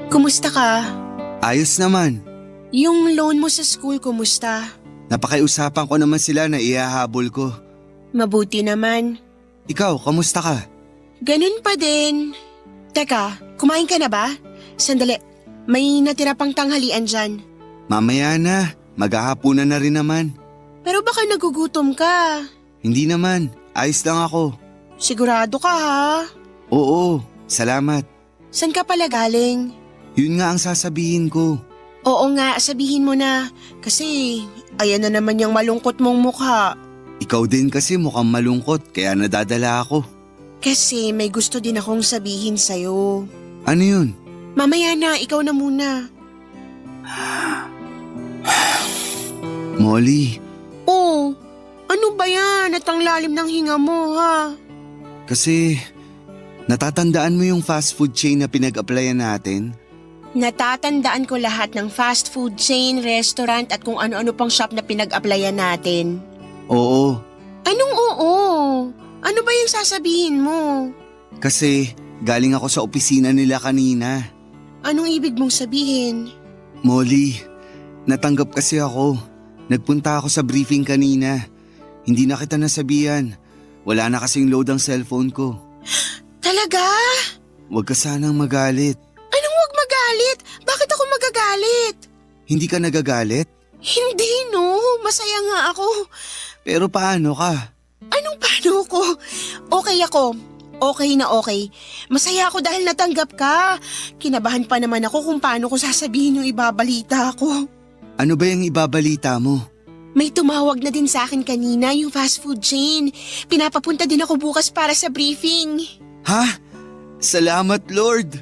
Speaker 6: Kumusta ka?
Speaker 7: Ayos naman.
Speaker 6: Yung loan mo sa school, kumusta?
Speaker 7: Napakiusapan ko naman sila na ihahabol ko.
Speaker 6: Mabuti naman.
Speaker 7: Ikaw, kamusta ka?
Speaker 6: Ganun pa din. Teka, kumain ka na ba? Sandali, may natira pang tanghalian dyan.
Speaker 7: Mamaya na, maghahapunan na rin naman.
Speaker 6: Pero baka nagugutom ka.
Speaker 7: Hindi naman, ayos lang ako.
Speaker 6: Sigurado ka ha?
Speaker 7: Oo, salamat.
Speaker 6: San ka pala galing?
Speaker 7: Yun nga ang sasabihin ko.
Speaker 6: Oo nga, sabihin mo na. Kasi ayan na naman yung malungkot mong mukha.
Speaker 7: Ikaw din kasi mukhang malungkot kaya nadadala ako.
Speaker 6: Kasi may gusto din akong sabihin sa'yo.
Speaker 7: Ano yun?
Speaker 6: Mamaya na, ikaw na muna.
Speaker 7: Molly,
Speaker 6: Oh, ano ba yan? At ang lalim ng hinga mo ha?
Speaker 7: kasi natatandaan mo yung fast food chain na pinag-applyan natin?
Speaker 6: Natatandaan ko lahat ng fast food chain, restaurant at kung ano-ano pang shop na pinag-applyan natin.
Speaker 7: Oo,
Speaker 6: Anong oo? Ano ba yung sasabihin mo?
Speaker 7: kasi galing ako sa opisina nila kanina.
Speaker 6: Anong ibig mong sabihin?
Speaker 7: Molly, natanggap kasi ako. Nagpunta ako sa briefing kanina. Hindi na kita nasabihan. Wala na kasing load ang cellphone ko.
Speaker 6: Talaga?
Speaker 7: Huwag ka sanang magalit.
Speaker 6: Anong wag magalit? Bakit ako magagalit?
Speaker 7: Hindi ka nagagalit?
Speaker 6: Hindi no, masaya nga ako.
Speaker 7: Pero paano ka?
Speaker 6: Anong paano ko? Okay ako. Okay na okay. Masaya ako dahil natanggap ka. Kinabahan pa naman ako kung paano ko sasabihin yung ibabalita ko.
Speaker 7: Ano ba yung ibabalita mo?
Speaker 6: May tumawag na din sa akin kanina yung fast food chain. Pinapapunta din ako bukas para sa briefing.
Speaker 7: Ha? Salamat Lord!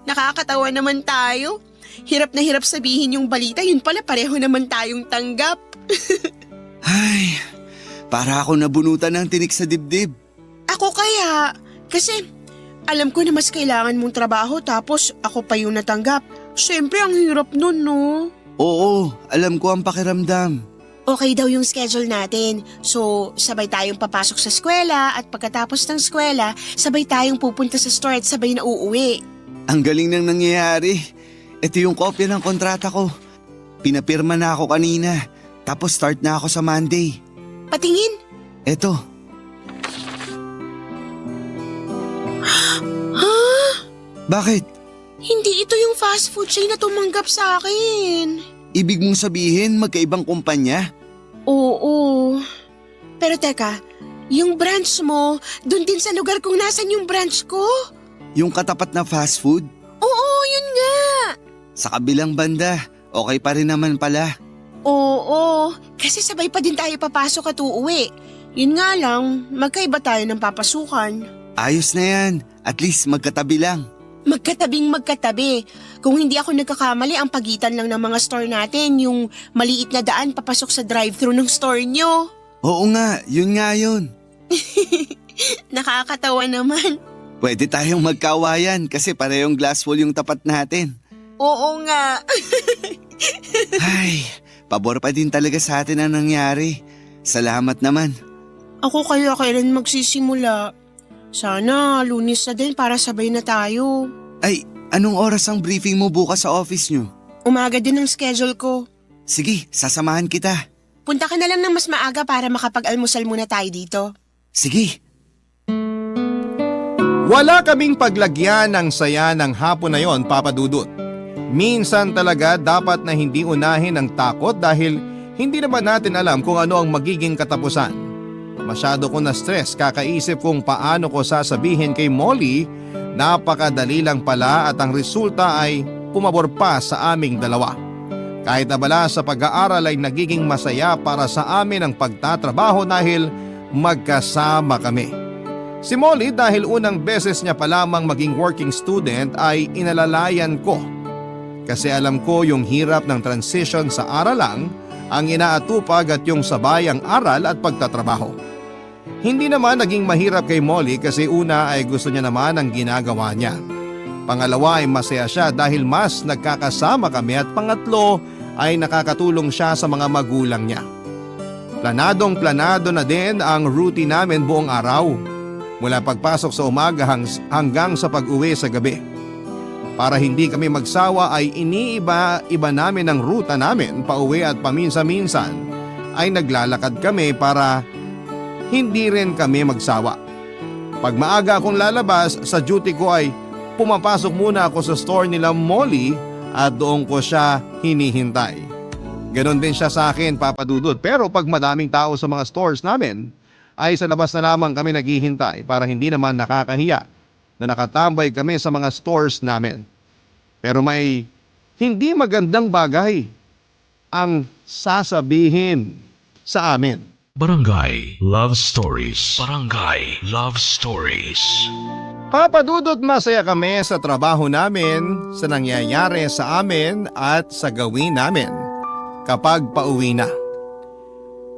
Speaker 6: Nakakatawa naman tayo. Hirap na hirap sabihin yung balita, yun pala pareho naman tayong tanggap.
Speaker 7: Ay, para ako nabunutan ng tinik sa dibdib.
Speaker 6: Ako kaya, kasi alam ko na mas kailangan mong trabaho tapos ako pa yung natanggap. Siyempre ang hirap nun no.
Speaker 7: Oo, alam ko ang pakiramdam.
Speaker 6: Okay daw yung schedule natin. So, sabay tayong papasok sa eskwela at pagkatapos ng eskwela, sabay tayong pupunta sa store at sabay na uuwi.
Speaker 7: Ang galing nang nangyayari. Ito yung kopya ng kontrata ko. Pinapirma na ako kanina. Tapos start na ako sa Monday.
Speaker 6: Patingin.
Speaker 7: Eto,
Speaker 6: Ha?
Speaker 7: bakit?
Speaker 6: Hindi ito yung fast food chain na tumanggap sa akin.
Speaker 7: Ibig mong sabihin magkaibang kumpanya?
Speaker 6: Oo. Pero teka, yung branch mo, dun din sa lugar kung nasan yung branch ko?
Speaker 7: Yung katapat na fast food?
Speaker 6: Oo, yun nga.
Speaker 7: Sa kabilang banda, okay pa rin naman pala.
Speaker 6: Oo, kasi sabay pa din tayo papasok at uuwi. Yun nga lang, magkaiba tayo ng papasukan.
Speaker 7: Ayos na yan, at least magkatabi lang.
Speaker 6: Magkatabing magkatabi. Kung hindi ako nagkakamali, ang pagitan lang ng mga store natin, yung maliit na daan papasok sa drive-thru ng store nyo.
Speaker 7: Oo nga yun.
Speaker 6: Nakakatawa naman.
Speaker 7: Pwede tayong magkawayan kasi parehong glass wall yung tapat natin.
Speaker 6: Oo nga.
Speaker 7: Ay, pabor pa din talaga sa atin ang nangyari. Salamat naman.
Speaker 6: Ako kaya kailan magsisimula? Sana Lunes na din para sabay na tayo.
Speaker 7: Ay, anong oras ang briefing mo bukas sa office nyo?
Speaker 6: Umaga din ang schedule ko.
Speaker 7: Sige, sasamahan kita.
Speaker 6: Punta ka na lang ng mas maaga para makapag-almusal muna tayo dito.
Speaker 7: Sige.
Speaker 1: Wala kaming paglagyan ng saya ng hapon na yon, Papa Dudut. Minsan talaga dapat na hindi unahin ang takot dahil hindi naman natin alam kung ano ang magiging katapusan. Masyado ko na stress kakaisip kung paano ko sasabihin kay Molly, napakadali lang pala at ang resulta ay pumabor pa sa aming dalawa. Kahit abala sa pag-aaral ay nagiging masaya para sa amin ang pagtatrabaho dahil magkasama kami. Si Molly dahil unang beses niya pa lamang maging working student ay inalalayan ko. Kasi alam ko yung hirap ng transition sa aralang, ang inaatupag at yung sabayang aral at pagtatrabaho. Hindi naman naging mahirap kay Molly kasi una ay gusto niya naman ang ginagawa niya. Pangalawa ay masaya siya dahil mas nagkakasama kami at pangatlo ay nakakatulong siya sa mga magulang niya. Planadong planado na din ang routine namin buong araw. Mula pagpasok sa umaga hanggang sa pag-uwi sa gabi. Para hindi kami magsawa ay iniiba-iba namin ang ruta namin pauwi at paminsan-minsan ay naglalakad kami para hindi rin kami magsawa. Pag maaga akong lalabas sa duty ko ay pumapasok muna ako sa store nila Molly at doon ko siya hinihintay. Ganon din siya sa akin, Papa Dudut, pero pag madaming tao sa mga stores namin ay sa labas na lamang kami naghihintay para hindi naman nakakahiya na nakatambay kami sa mga stores namin. Pero may hindi magandang bagay ang sasabihin sa amin.
Speaker 5: Barangay Love Stories. Barangay Love Stories.
Speaker 1: Papa Dudut, masaya kami sa trabaho namin, sa nangyayari sa amin at sa gawin namin kapag pauwi na.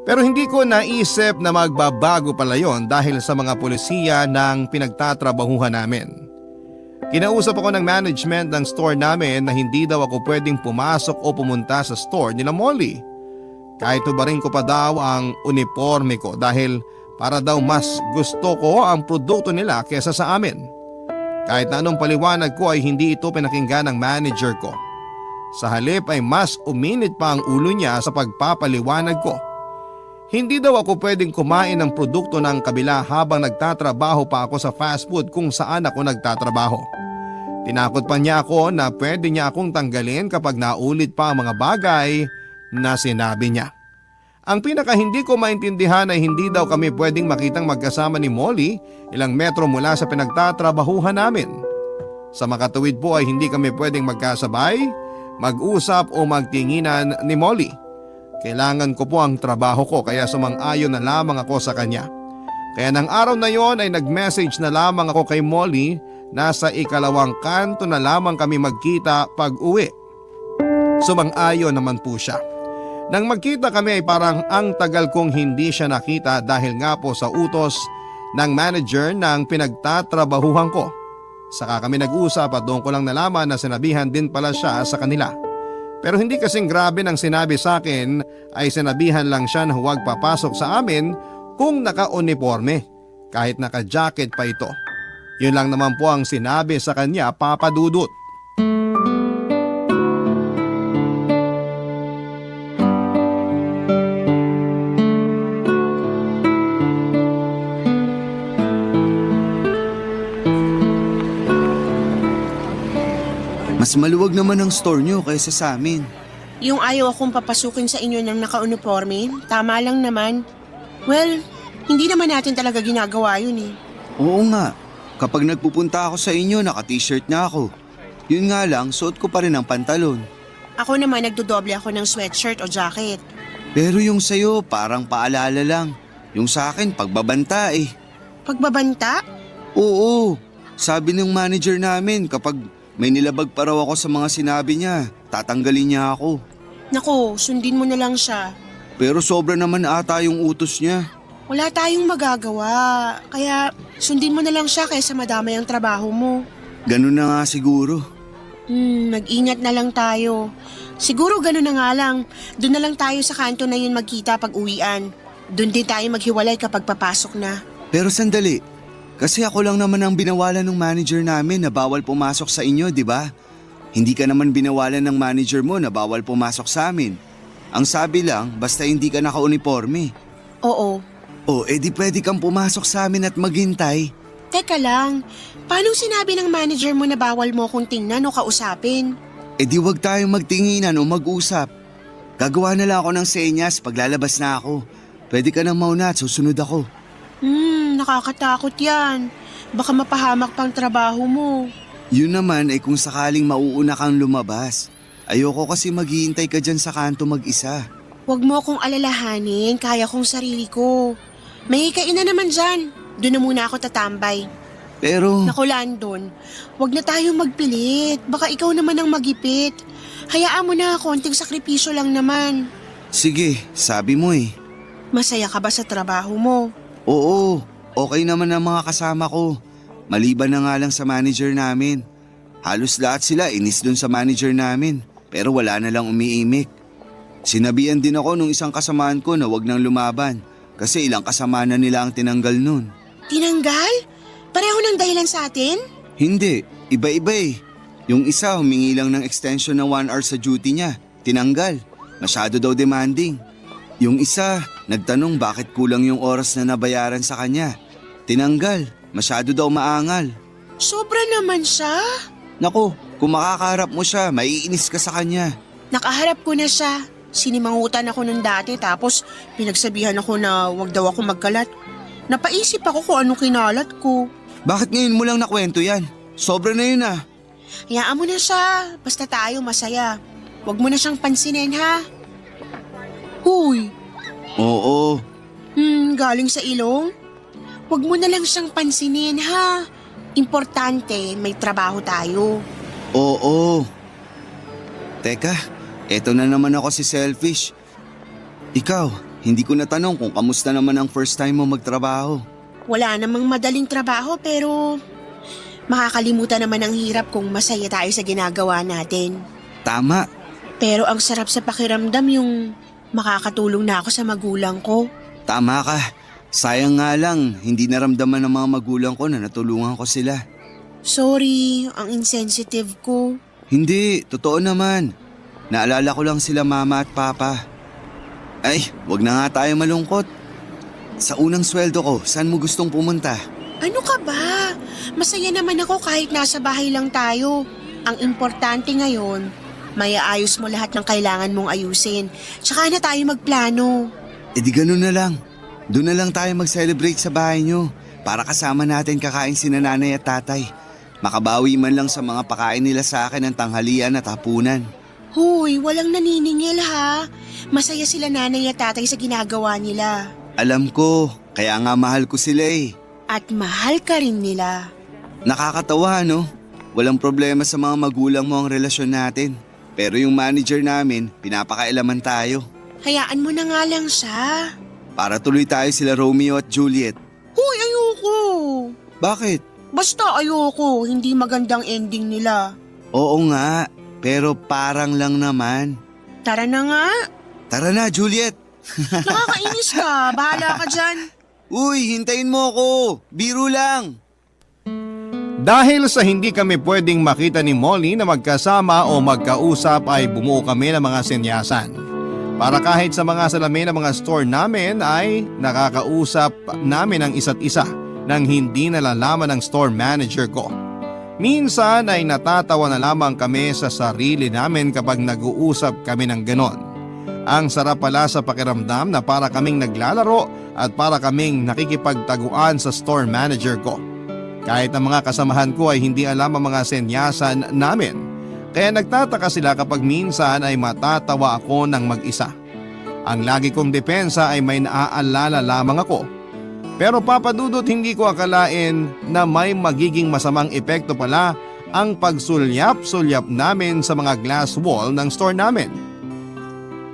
Speaker 1: Pero hindi ko naisip na magbabago pala yon dahil sa mga pulisiya ng pinagtatrabahuhan namin. Kinausap ako ng management ng store namin na hindi daw ako pwedeng pumasok o pumunta sa store nila Molly. Kahit tubarin ko pa daw ang uniforme ko dahil para daw mas gusto ko ang produkto nila kesa sa amin. Kahit na anong paliwanag ko ay hindi ito pinakinggan ng manager ko. Sa halip ay mas uminit pa ang ulo niya sa pagpapaliwanag ko. Hindi daw ako pwedeng kumain ng produkto ng kabila habang nagtatrabaho pa ako sa fast food kung saan ako nagtatrabaho. Tinakot pa niya ako na pwede niya akong tanggalin kapag naulit pa ang mga bagay na sinabi niya. Ang pinaka hindi ko maintindihan ay hindi daw kami pwedeng makitang magkasama ni Molly ilang metro mula sa pinagtatrabahuhan namin. Sa makatuwid po ay hindi kami pwedeng magkasabay, mag-usap o magtinginan ni Molly. Kailangan ko po ang trabaho ko kaya sumang-ayon na lamang ako sa kanya. Kaya ng araw na yon ay nag-message na lamang ako kay Molly na sa ikalawang kanto na lamang kami magkita pag uwi. Sumang-ayon naman po siya. Nang magkita kami ay parang ang tagal kong hindi siya nakita dahil nga po sa utos ng manager ng pinagtatrabahuhan ko. Saka kami nag-usap at doon ko lang nalaman na sinabihan din pala siya sa kanila. Pero hindi kasing grabe nang sinabi sa akin ay sinabihan lang siya na huwag papasok sa amin kung naka-uniforme kahit naka-jacket pa ito. Yun lang naman po ang sinabi sa kanya, Papa Dudut.
Speaker 7: Mas maluwag naman ang store nyo kaysa sa amin.
Speaker 6: Yung ayaw akong papasukin sa inyo ng naka-uniforme, tama lang naman. Well, hindi naman natin talaga ginagawa yun eh.
Speaker 7: Oo nga, kapag nagpupunta ako sa inyo, naka-t-shirt na ako. Yun nga lang, suot ko pa rin ang pantalon.
Speaker 6: Ako naman nagdodoble ako ng sweatshirt o jacket.
Speaker 7: Pero yung sayo, parang paalala lang. Yung sa akin, pagbabanta eh.
Speaker 6: Pagbabanta?
Speaker 7: Oo, sabi ng manager namin kapag may nilabag pa raw ako sa mga sinabi niya, tatanggalin niya ako.
Speaker 6: Naku, sundin mo na lang siya.
Speaker 7: Pero sobra naman ata yung utos niya.
Speaker 6: Wala tayong magagawa, kaya sundin mo na lang siya kaysa madamay ang trabaho mo.
Speaker 7: Ganun na nga siguro.
Speaker 6: Mag-ingat na lang tayo. Siguro ganun na nga lang, doon na lang tayo sa kanto na yun magkita pag uwian. Doon din tayo maghiwalay kapag papasok na.
Speaker 7: Pero sandali, kasi ako lang naman ang binawalan ng manager namin na bawal pumasok sa inyo, di ba? Hindi ka naman binawalan ng manager mo na bawal pumasok sa amin. Ang sabi lang, basta hindi ka naka-uniforme.
Speaker 6: Oo.
Speaker 7: O, edi pwede kang pumasok sa amin at maghintay.
Speaker 6: Teka lang, paano sinabi ng manager mo na bawal mo akong tingnan o kausapin?
Speaker 7: Edi wag tayong magtinginan o mag-usap. Gagawa na lang ako ng senyas pag lalabas na ako. Pwede ka nang mauna at susunod ako.
Speaker 6: Nakakatakot yan. Baka mapahamak pang trabaho mo.
Speaker 7: Yun naman ay kung sakaling mauuna kang lumabas. Ayoko kasi maghihintay ka dyan sa kanto mag-isa.
Speaker 6: Huwag mo akong alalahanin, kaya kong sarili ko. May hikain na naman dyan. Doon na muna ako tatambay.
Speaker 7: Pero...
Speaker 6: Naku, Landon, huwag na tayong magpilit. Baka ikaw naman ang magipit. Hayaan mo na, konting sakripisyo lang naman.
Speaker 7: Sige, sabi mo eh.
Speaker 6: Masaya ka ba sa trabaho mo?
Speaker 7: Oo, okay naman ang mga kasama ko. Maliban na nga lang sa manager namin. Halos lahat sila inis dun sa manager namin, pero wala na lang umiimik. Sinabihan din ako nung isang kasamaan ko na wag nang lumaban kasi ilang kasama na nila ang tinanggal nun.
Speaker 6: Tinanggal? Pareho ng dahilan sa atin?
Speaker 7: Hindi, iba-iba eh. Yung isa humingi lang ng extension ng 1 hour sa duty niya, tinanggal. Masyado daw demanding. Yung isa, nagtanong bakit kulang yung oras na nabayaran sa kanya. Tinanggal, masyado daw maangal.
Speaker 6: Sobra naman siya.
Speaker 7: Naku, kung makakaharap mo siya, maiinis ka sa kanya.
Speaker 6: Nakaharap ko na siya. Sinimangutan ako nung dati tapos pinagsabihan ako na wag daw ako magkalat. Napaisip ako kung anong kinalat ko.
Speaker 7: Bakit ngayon mo lang nakwento yan? Sobra na yun ah.
Speaker 6: Hayaan mo na siya. Basta tayo masaya. Huwag mo na siyang pansinin ha. Huy.
Speaker 7: Oo,
Speaker 6: Galing sa ilong? Huwag mo na lang siyang pansinin ha. Importante, may trabaho tayo.
Speaker 7: oo. Teka, eto na naman ako si Selfish. Ikaw, hindi ko natanong kung kamusta naman ang first time mo magtrabaho.
Speaker 6: Wala namang madaling trabaho pero makakalimutan naman ang hirap kung masaya tayo sa ginagawa natin.
Speaker 7: Tama,
Speaker 6: Pero ang sarap sa pakiramdam yung makakatulong na ako sa magulang ko.
Speaker 7: tama ka. Sayang nga lang, hindi naramdaman ng mga magulang ko na natulungan ko sila.
Speaker 6: Sorry, ang insensitive ko.
Speaker 7: Hindi, totoo naman. Naalala ko lang sila mama at papa. Ay, wag na nga tayo malungkot. Sa unang sweldo ko, saan mo gustong pumunta?
Speaker 6: Ano ka ba? Masaya naman ako kahit nasa bahay lang tayo. Ang importante ngayon, may aayos mo lahat ng kailangan mong ayusin. Tsaka na tayo magplano.
Speaker 7: E di ganun na lang. Doon na lang tayo mag-celebrate sa bahay nyo para kasama natin kakain sina nanay at tatay. Makabawi man lang sa mga pakain nila sa akin ng tanghalian at hapunan.
Speaker 6: Huy, walang naniningil ha. Masaya sila nanay at tatay sa ginagawa nila.
Speaker 7: Alam ko, kaya nga mahal ko sila eh.
Speaker 6: At mahal ka rin nila.
Speaker 7: Nakakatawa no? Walang problema sa mga magulang mo ang relasyon natin. Pero yung manager namin, pinapakailaman tayo.
Speaker 6: Hayaan mo na nga lang siya.
Speaker 7: Para tuloy tayo sila Romeo at Juliet.
Speaker 6: Huy, ayoko.
Speaker 7: Bakit?
Speaker 6: Basta ayoko, hindi magandang ending nila.
Speaker 7: Oo nga, pero parang lang naman.
Speaker 6: Tara na nga.
Speaker 7: Tara na, Juliet!
Speaker 6: Nakakainis ka, bahala ka dyan.
Speaker 7: Uy, hintayin mo ako! Biro lang!
Speaker 1: Dahil sa hindi kami pwedeng makita ni Molly na magkasama o magkausap ay bumuo kami ng mga senyasan. Para kahit sa mga salamin ng mga store namin ay nakakausap namin ang isa't isa nang hindi nalalaman ng store manager ko. Minsan ay natatawa na lamang kami sa sarili namin kapag nag-uusap kami ng ganon. Ang sarap pala sa pakiramdam na para kaming naglalaro at para kaming nakikipagtaguan sa store manager ko. Kahit ang mga kasamahan ko ay hindi alam ang mga senyasan namin. Kaya nagtataka sila kapag minsan ay matatawa ako ng mag-isa. Ang lagi kong depensa ay may naaalala lamang ako. Pero papadudot hindi ko akalain na may magiging masamang epekto pala ang pagsulyap-sulyap namin sa mga glass wall ng store namin.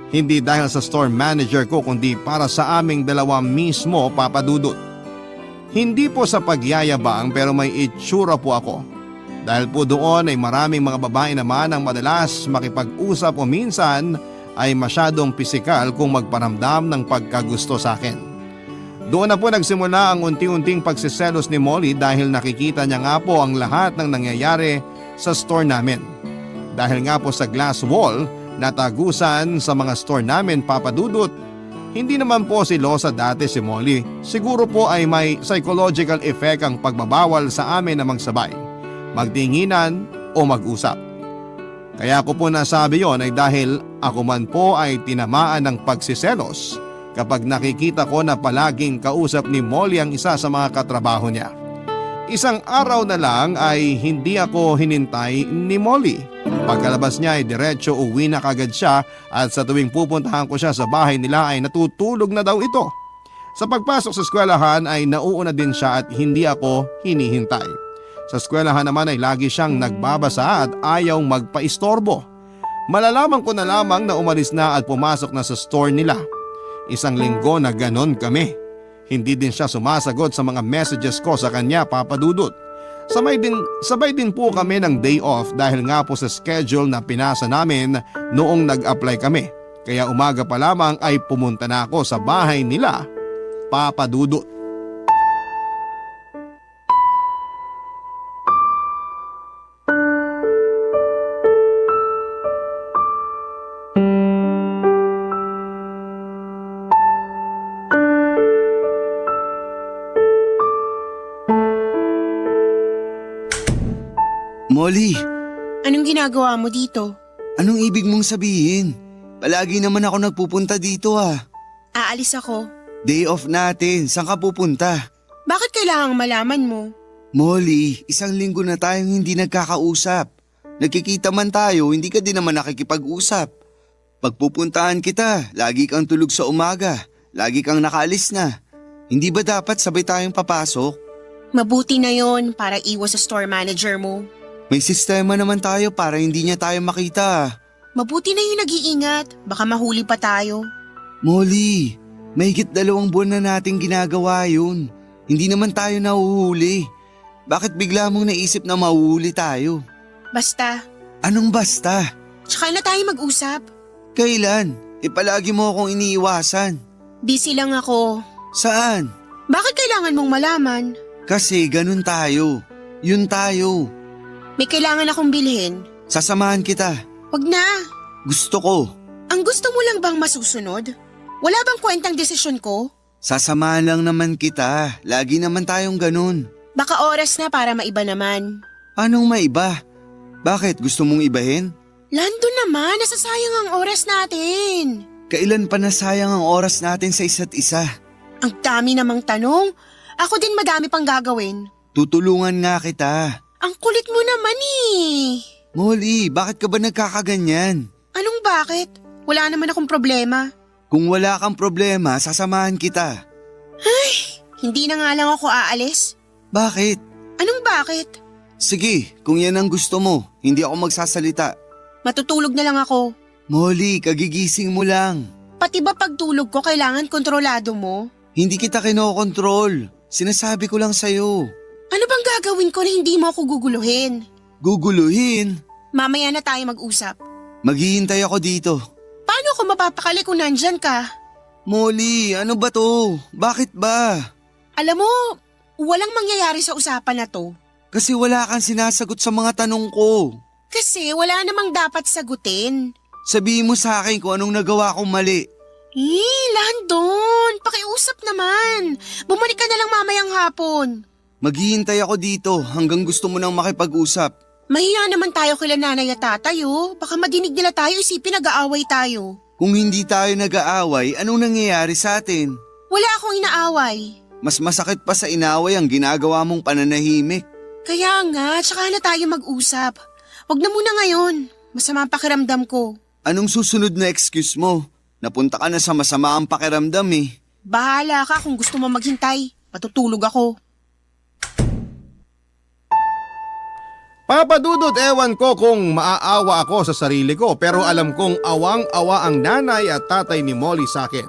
Speaker 1: Hindi dahil sa store manager ko kundi para sa aming dalawa mismo, papadudot. Hindi po sa pagyayabang pero may itsura po ako. Dahil po doon ay maraming mga babae naman ang madalas makipag-usap o minsan ay masyadong pisikal kung magparamdam ng pagkagusto sa akin. Doon na po nagsimula ang unti-unting pagsiselos ni Molly dahil nakikita niya nga po ang lahat ng nangyayari sa store namin. Dahil nga po sa glass wall na tagusan sa mga store namin, papadudot, hindi naman po silosa dati si Molly. Siguro po ay may psychological effect ang pagbabawal sa amin na magsabay, magtinginan o mag-usap. Kaya ko po nasabi yon ay dahil ako man po ay tinamaan ng pagsiselos kapag nakikita ko na palaging kausap ni Molly ang isa sa mga katrabaho niya. Isang araw na lang ay hindi ako hinintay ni Molly. Pagkalabas niya ay diretso uwi na kagad siya at sa tuwing pupuntahan ko siya sa bahay nila ay natutulog na daw ito. Sa pagpasok sa eskwelahan ay nauuna din siya at hindi ako hinihintay. Sa eskwelahan naman ay lagi siyang nagbabasa at ayaw magpaistorbo. Malalaman ko na lamang na umalis na at pumasok na sa store nila. Isang linggo na ganon kami. Hindi din siya sumasagot sa mga messages ko sa kanya, Papa Dudut. Sabay din po kami ng day off dahil nga po sa schedule na pinasa namin noong nag-apply kami. Kaya umaga pa lamang ay pumunta na ako sa bahay nila, Papa Dudut.
Speaker 7: Molly,
Speaker 6: Anong ginagawa mo dito?
Speaker 7: anong ibig mong sabihin? Palagi naman ako nagpupunta dito ah.
Speaker 6: Aalis ako.
Speaker 7: Day off natin, saan ka pupunta?
Speaker 6: Bakit kailangang malaman mo?
Speaker 7: Molly, 1 linggo na tayong hindi nagkakausap. Nagkikita man tayo, hindi ka din naman nakikipag-usap. Pagpupuntahan kita, lagi kang tulog sa umaga, lagi kang nakaalis na. Hindi ba dapat sabay tayong papasok?
Speaker 6: Mabuti na yon para iwas sa store manager mo.
Speaker 7: May sistema naman tayo para hindi niya tayo makita.
Speaker 6: Mabuti na yung nag-iingat, baka mahuli pa tayo.
Speaker 7: Molly, mahigit 2 buwan na nating ginagawa yun. Hindi naman tayo nahuhuli. Bakit bigla mong naisip na mahuhuli tayo?
Speaker 6: Basta,
Speaker 7: Anong basta?
Speaker 6: tsaka na tayo mag-usap.
Speaker 7: Kailan? Palagi mo akong iniiwasan.
Speaker 6: Busy lang ako.
Speaker 7: Saan?
Speaker 6: Bakit kailangan mong malaman?
Speaker 7: Kasi ganun tayo. Yun tayo.
Speaker 6: May kailangan akong bilhin.
Speaker 7: Sasamahan kita.
Speaker 6: Wag na.
Speaker 7: Gusto ko.
Speaker 6: Ang gusto mo lang bang masusunod? Wala bang kwentang desisyon ko?
Speaker 7: Sasamahan lang naman kita. Lagi naman tayong ganun.
Speaker 6: Baka oras na para maiba naman.
Speaker 7: Anong maiba? Bakit? Gusto mong ibahin?
Speaker 6: Lando naman, nasasayang ang oras natin.
Speaker 7: Kailan pa nasayang ang oras natin sa isa't isa?
Speaker 6: Ang dami namang tanong. Ako din madami pang gagawin.
Speaker 7: Tutulungan nga kita.
Speaker 6: Ang kulit mo naman eh.
Speaker 7: Molly, bakit ka ba nagkakaganyan?
Speaker 6: Anong bakit? Wala naman akong problema.
Speaker 7: Kung wala kang problema, sasamahan kita.
Speaker 6: Hindi na nga lang ako aalis.
Speaker 7: Bakit?
Speaker 6: Anong bakit?
Speaker 7: Sige, kung yan ang gusto mo, hindi ako magsasalita.
Speaker 6: Matutulog na lang ako.
Speaker 7: Molly, kagigising mo lang.
Speaker 6: Pati ba pagtulog ko kailangan kontrolado mo?
Speaker 7: Hindi kita kinokontrol. Sinasabi ko lang sa'yo.
Speaker 6: Ano bang gagawin ko na hindi mo ako guguluhin?
Speaker 7: Guguluhin.
Speaker 6: Mamaya na tayo mag-usap.
Speaker 7: Maghihintay ako dito.
Speaker 6: Paano ako mapapakali kung nandyan ka?
Speaker 7: Molly, ano ba to? Bakit ba?
Speaker 6: Alam mo, walang mangyayari sa usapan na to.
Speaker 7: Kasi wala kang sinasagot sa mga tanong ko.
Speaker 6: Kasi wala namang dapat sagutin.
Speaker 7: Sabihin mo sa akin kung anong nagawa kong mali.
Speaker 6: Landon, pakiusap naman. Bumalik ka na lang mamayang hapon.
Speaker 7: Maghihintay ako dito hanggang gusto mo nang makipag-usap.
Speaker 6: Mahiya naman tayo kila nanay at tatay oh. Baka madinig nila tayo isipin nag-aaway tayo.
Speaker 7: Kung hindi tayo nag-aaway, anong nangyayari sa atin?
Speaker 6: Wala akong inaaway.
Speaker 7: Mas masakit pa sa inaway ang ginagawa mong pananahimik.
Speaker 6: Kaya nga, tsaka na tayo mag-usap. Huwag na muna ngayon. Masama ang pakiramdam ko.
Speaker 7: Anong susunod na excuse mo? Napunta ka na sa masama ang pakiramdam eh.
Speaker 6: Bahala ka kung gusto mo maghintay. Matutulog ako.
Speaker 1: Papa Dudut, ewan ko kung maaawa ako sa sarili ko pero alam kong awang-awa ang nanay at tatay ni Molly sa akin.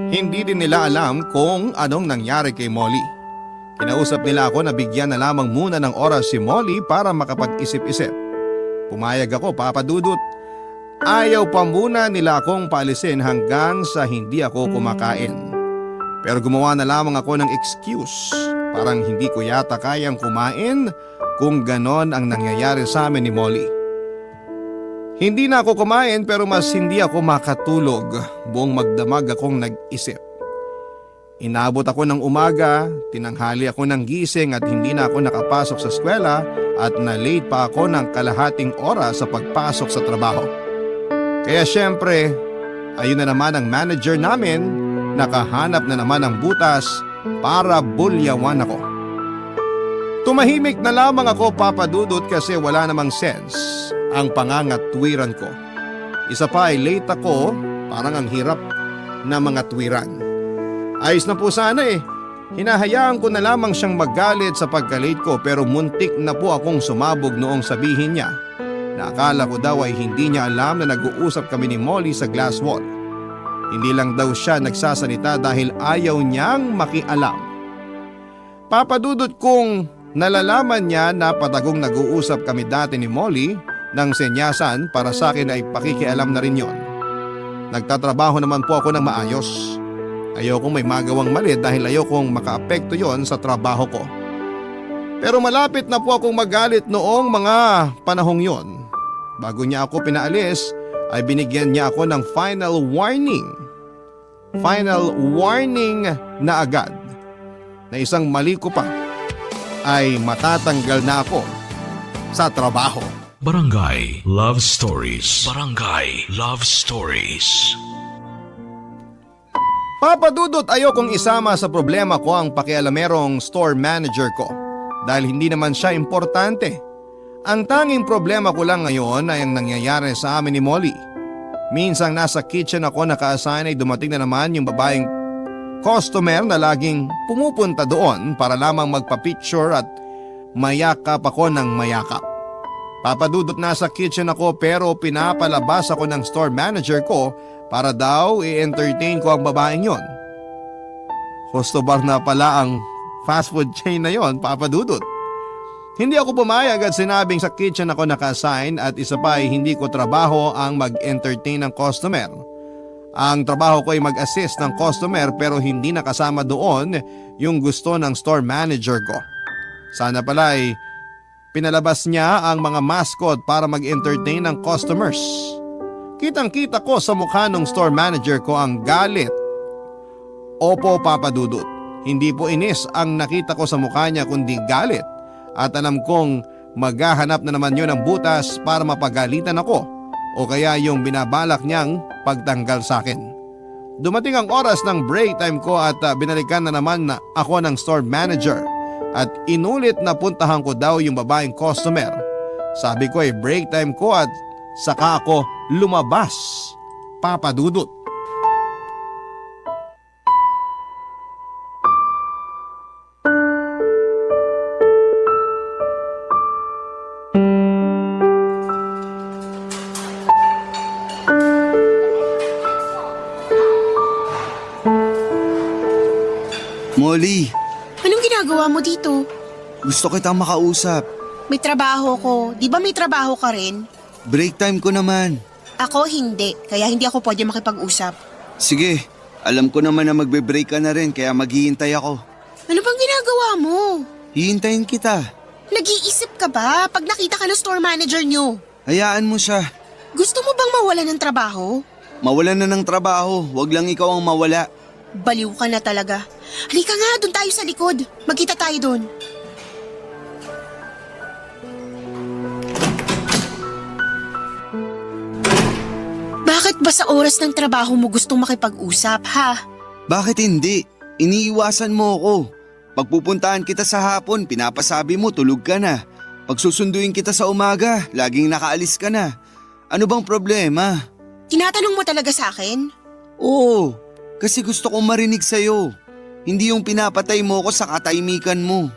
Speaker 1: Hindi din nila alam kung anong nangyari kay Molly. Kinausap nila ako na bigyan na lamang muna ng oras si Molly para makapag-isip-isip. Pumayag ako, Papa Dudut. Ayaw pa muna nila akong paalisin hanggang sa hindi ako kumakain. Pero gumawa na lamang ako ng excuse. Parang hindi ko yata kayang kumain kung ganon ang nangyayari sa amin ni Molly. Hindi na ako kumain pero mas hindi ako makatulog. Buong magdamag akong nag-isip. Inabot ako ng umaga, tinanghali ako ng gising at hindi na ako nakapasok sa eskwela at na-late pa ako ng kalahating oras sa pagpasok sa trabaho. Kaya syempre, ayun na naman ang manager namin, nakahanap na naman ng butas para bulyawan ako. Tumahimik na lamang ako, Papa Dudut, kasi wala namang sense ang pangangatwiran ko. Isa pa ay late ako, parang ang hirap na mga twiran. Ayos na po sana eh. Hinahayaan ko na lamang siyang magalit sa pagka-late ko pero muntik na po akong sumabog noong sabihin niya na akala ko daw ay hindi niya alam na nag-uusap kami ni Molly sa glass wall. Hindi lang daw siya nagsasalita dahil ayaw niyang makialam. Papadudot kong nalalaman niya na patagong nag-uusap kami dati ni Molly nang senyasan para sa akin ay pakikialam na rin yon. Nagtatrabaho naman po ako ng maayos. Ayokong may magawang mali dahil ayokong makaapekto yon sa trabaho ko. Pero malapit na po akong magalit noong mga panahong yon. Bago niya ako pinaalis ay binigyan niya ako ng final warning. Final warning na agad na isang mali ko pa ay matatanggal na ako sa trabaho.
Speaker 5: Barangay Love Stories. Barangay Love Stories.
Speaker 1: Papadudot ayokong isama sa problema ko ang pakialamerong store manager ko dahil hindi naman siya importante. Ang tanging problema ko lang ngayon ay ang nangyayari sa amin ni Molly. Minsang nasa kitchen ako naka-assign ay dumating na naman yung babaeng customer na laging pumupunta doon para lamang magpa-picture at mayakap ako ng mayakap. Papadudot nasa kitchen ako pero pinapalabas ako ng store manager ko para daw i-entertain ko ang babaeng yon. Gusto bar na pala ang fast food chain na yon, papadudot. Hindi ako pumayag at sinabing sa kitchen ako naka-assign at isa pa ay hindi ko trabaho ang mag-entertain ng customer. Ang trabaho ko ay mag-assist ng customer pero hindi nakasama doon yung gusto ng store manager ko. Sana pala ay pinalabas niya ang mga mascot para mag-entertain ng customers. Kitang-kita ko sa mukha ng store manager ko ang galit. Opo, papadudot. Hindi po inis ang nakita ko sa mukha niya kundi galit. At alam kong maghahanap na naman yun ng butas para mapagalitan ako o kaya yung binabalak niyang pagtanggal sa akin. Dumating ang oras ng break time ko at binalikan na naman na ako ng store manager at inulit na puntahan ko daw yung babaeng customer. Sabi ko ay break time ko at saka ako lumabas, papadudot.
Speaker 7: Molly,
Speaker 6: Anong ginagawa mo dito?
Speaker 7: gusto kitang makausap.
Speaker 6: May trabaho ko. Di ba may trabaho ka rin?
Speaker 7: Break time ko naman.
Speaker 6: Ako hindi, kaya hindi ako pwede makipag-usap.
Speaker 7: Sige, alam ko naman na magbe-break ka na rin kaya maghihintay ako.
Speaker 6: Ano bang ginagawa mo?
Speaker 7: Hihintayin kita.
Speaker 6: Nag-iisip ka ba pag nakita ka ng store manager nyo?
Speaker 7: Hayaan mo siya.
Speaker 6: Gusto mo bang mawala ng trabaho?
Speaker 7: Mawalan na ng trabaho, wag lang ikaw ang mawala.
Speaker 6: Baliw ka na talaga. Halika nga, doon tayo sa likod. Magkita tayo doon. Bakit ba sa oras ng trabaho mo gustong makipag-usap, ha?
Speaker 7: Bakit hindi? Iniiwasan mo ako. Pagpupuntahan kita sa hapon, pinapasabi mo tulog ka na. Pagsusunduin kita sa umaga, laging nakaalis ka na. Ano bang problema?
Speaker 6: Tinatanong mo talaga sa akin?
Speaker 7: Oo, kasi gusto kong marinig sa'yo. Hindi yung pinapatay mo ko sa katahimikan mo.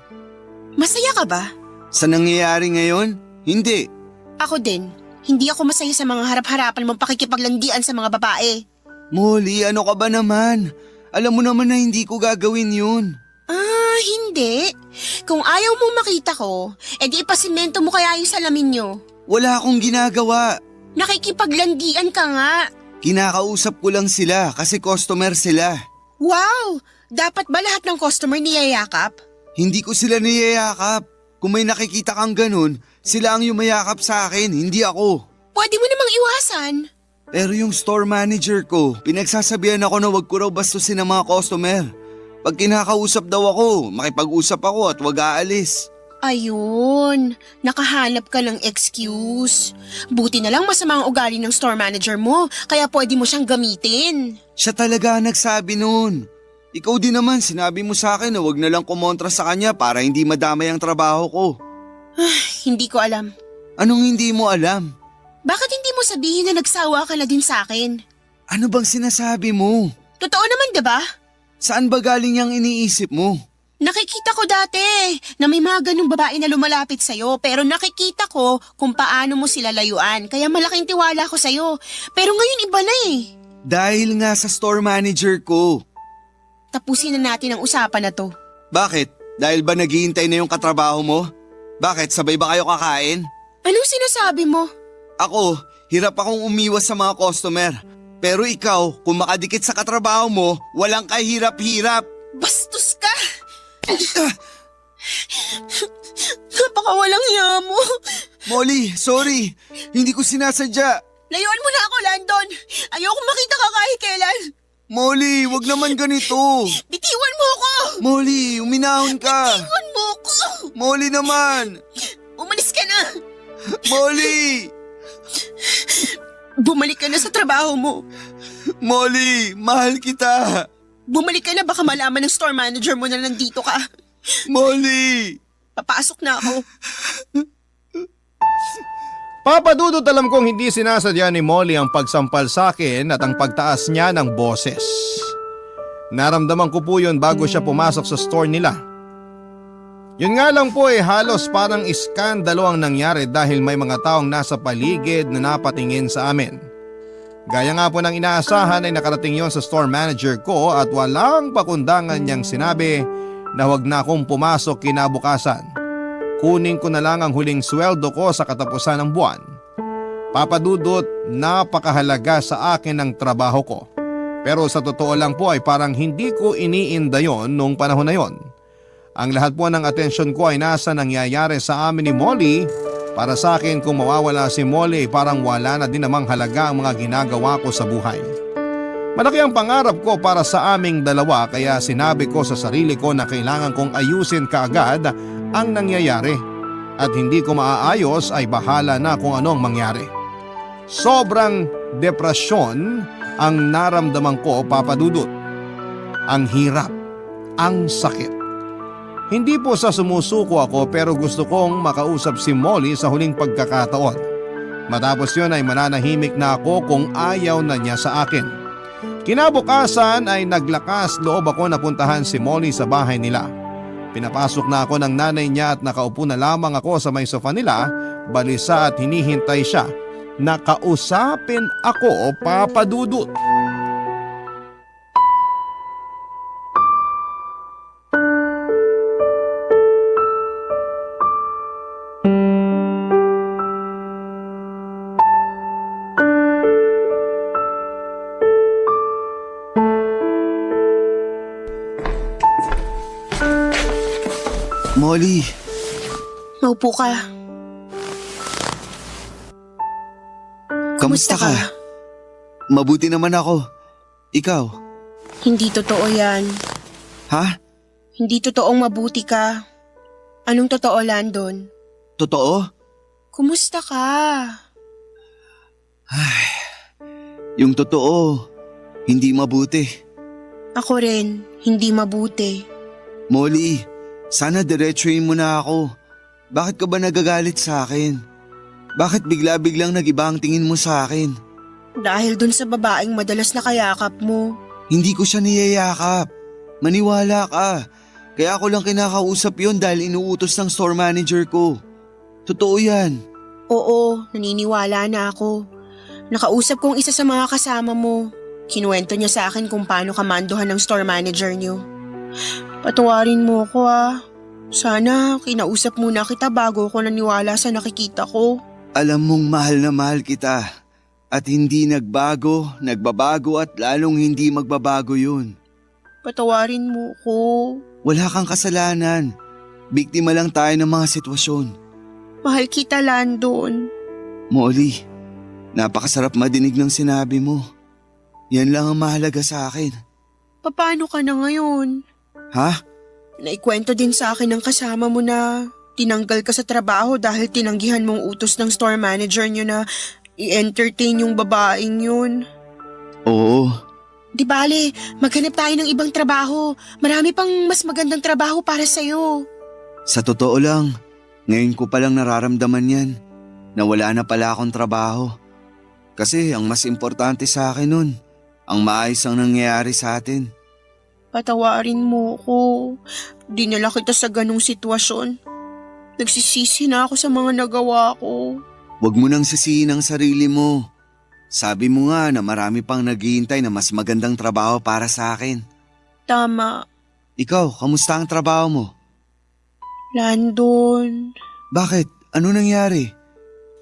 Speaker 6: Masaya ka ba?
Speaker 7: Sa nangyayari ngayon? Hindi.
Speaker 6: Ako din. Hindi ako masaya sa mga harap-harapan mong pakikipaglandian sa mga babae.
Speaker 7: Molly, ano ka ba naman? Alam mo naman na hindi ko gagawin yun.
Speaker 6: Ah, hindi. Kung ayaw mong makita ko, edi ipasimento mo kaya yung salamin nyo.
Speaker 7: Wala akong ginagawa.
Speaker 6: Nakikipaglandian ka nga.
Speaker 7: Kinakausap ko lang sila kasi customer sila.
Speaker 6: Wow! Dapat ba lahat ng customer niyayakap?
Speaker 7: Hindi ko sila niyayakap. Kung may nakikita kang ganun, sila ang yumayakap sa akin, hindi ako.
Speaker 6: Pwede mo namang iwasan.
Speaker 7: Pero yung store manager ko, pinagsasabihan ako na wag ko raw bastusin ang mga customer. Pag kinakausap daw ako, makipag-usap ako at wag aalis.
Speaker 6: Ayun, nakahanap ka ng excuse. Buti na lang masama ang ugali ng store manager mo, kaya pwede mo siyang gamitin.
Speaker 7: Siya talaga ang nagsabi noon. Ikaw din naman, sinabi mo sa akin na wag na lang kumontra sa kanya para hindi madamay ang trabaho ko.
Speaker 6: Hindi ko alam.
Speaker 7: Anong hindi mo alam?
Speaker 6: Bakit hindi mo sabihin na nagsawa ka na din sa akin?
Speaker 7: Ano bang sinasabi mo?
Speaker 6: Totoo naman, diba?
Speaker 7: Saan ba galing yung iniisip mo?
Speaker 6: Nakikita ko dati na may mga ganung babae na lumalapit sa'yo pero nakikita ko kung paano mo sila layuan kaya malaking tiwala ko sa'yo. Pero ngayon iba na eh.
Speaker 7: Dahil nga sa store manager ko.
Speaker 6: Tapusin na natin ang usapan na to.
Speaker 7: Bakit? Dahil ba naghihintay na yung katrabaho mo? Bakit? Sabay ba kayo kakain?
Speaker 6: Anong sinasabi mo?
Speaker 7: Ako, hirap akong umiwas sa mga customer. Pero ikaw, kung makadikit sa katrabaho mo, walang kahirap-hirap.
Speaker 6: Bastos ka! Napakawalang hiya mo.
Speaker 7: Molly, sorry. Hindi ko sinasadya.
Speaker 6: Layuan mo na ako, Landon. Ayoko makita ka kahit kailan.
Speaker 7: Molly, wag naman ganito.
Speaker 6: Bitiwan mo ako!
Speaker 7: Molly, uminahon ka.
Speaker 6: Bitiwan mo ako!
Speaker 7: Molly naman.
Speaker 6: Umalis ka na!
Speaker 7: Molly!
Speaker 6: Bumalik ka na sa trabaho mo.
Speaker 7: Molly, mahal kita.
Speaker 6: Bumalik ka na, baka malaman ng store manager mo na nandito ka.
Speaker 7: Molly!
Speaker 6: Papasok na ako.
Speaker 1: Papadudot alam kong hindi sinasadya ni Molly ang pagsampal sa akin at ang pagtaas niya ng boses. Naramdaman ko po yun bago siya pumasok sa store nila. Yun nga lang po halos parang iskandalo ang nangyari dahil may mga taong nasa paligid na napatingin sa amin. Gaya nga po ng inaasahan ay nakarating yon sa store manager ko at walang pakundangan niyang sinabi na huwag na akong pumasok kinabukasan. Kunin ko na lang ang huling sweldo ko sa katapusan ng buwan. Papadudot, napakahalaga sa akin ang trabaho ko. Pero sa totoo lang po ay parang hindi ko iniinda yon nung panahon na yon. Ang lahat po ng atensyon ko ay nasa nangyayari sa amin ni Molly. Para sa akin kung mawawala si Molly parang wala na din namang halaga ang mga ginagawa ko sa buhay. Malaki ang pangarap ko para sa aming dalawa kaya sinabi ko sa sarili ko na kailangan kong ayusin kaagad ang nangyayari at hindi ko maaayos ay bahala na kung ano ang mangyari. Sobrang depresyon ang naramdaman ko, Papadudot. Ang hirap, ang sakit. Hindi po sa sumusuko ako pero gusto kong makausap si Molly sa huling pagkakataon. Matapos yun ay mananahimik na ako kung ayaw na niya sa akin. Kinabukasan ay naglakas loob ako na puntahan si Molly sa bahay nila. Pinapasok na ako ng nanay niya at nakaupo na lamang ako sa may sofa nila, balisa at hinihintay siya. Nakausapin ako, Papadudot.
Speaker 7: Molly,
Speaker 6: Maupo ka.
Speaker 7: kamusta ka? Mabuti naman ako. Ikaw?
Speaker 6: Hindi totoo yan.
Speaker 7: Ha?
Speaker 6: Hindi totoong mabuti ka. Anong totoo, Landon?
Speaker 7: Totoo?
Speaker 6: Kumusta ka?
Speaker 7: Yung totoo, hindi mabuti.
Speaker 6: Ako rin, hindi mabuti.
Speaker 7: Molly, sana diretsuhin mo na ako. Bakit ka ba nagagalit sa akin? Bakit bigla-biglang nag-iba ang tingin mo sa akin?
Speaker 6: Dahil dun sa babaeng madalas na kayakap mo.
Speaker 7: Hindi ko siya niyayakap. Maniwala ka. Kaya ako lang kinakausap yon dahil inuutos ng store manager ko. Totoo yan.
Speaker 6: Oo, naniniwala na ako. Nakausap kong isa sa mga kasama mo. Kinuwento niya sa akin kung paano kamanduhan ng store manager niyo. Patawarin mo ko Sana kinausap muna kita bago ko naniwala sa nakikita ko.
Speaker 7: Alam mong mahal na mahal kita. At hindi nagbago, nagbabago at lalong hindi magbabago yun.
Speaker 6: Patawarin mo ko.
Speaker 7: Wala kang kasalanan. Biktima lang tayo ng mga sitwasyon.
Speaker 6: Mahal kita, Landon.
Speaker 7: Molly, napakasarap madinig ng sinabi mo. Yan lang ang mahalaga sa akin.
Speaker 6: Paano ka na ngayon?
Speaker 7: Ha?
Speaker 6: Naikwento din sa akin ng kasama mo na tinanggal ka sa trabaho dahil tinanggihan mong utos ng store manager niyo na i-entertain yung babaeng yun.
Speaker 7: Oo.
Speaker 6: Di bale, maghanap tayo ng ibang trabaho. Marami pang mas magandang trabaho para sa'yo.
Speaker 7: Sa totoo lang, ngayon ko palang nararamdaman yan na wala na pala akong trabaho. Kasi ang mas importante sa akin nun, ang maayos ang nangyayari sa atin.
Speaker 6: Patawarin mo ko. Dinala kita sa ganong sitwasyon. Nagsisisi na ako sa mga nagawa ko.
Speaker 7: Huwag mo nang sisihin ang sarili mo. Sabi mo nga na marami pang naghihintay na mas magandang trabaho para sa akin.
Speaker 6: Tama,
Speaker 7: Ikaw, kamusta ang trabaho mo?
Speaker 6: Landon.
Speaker 7: Bakit? Ano nangyari?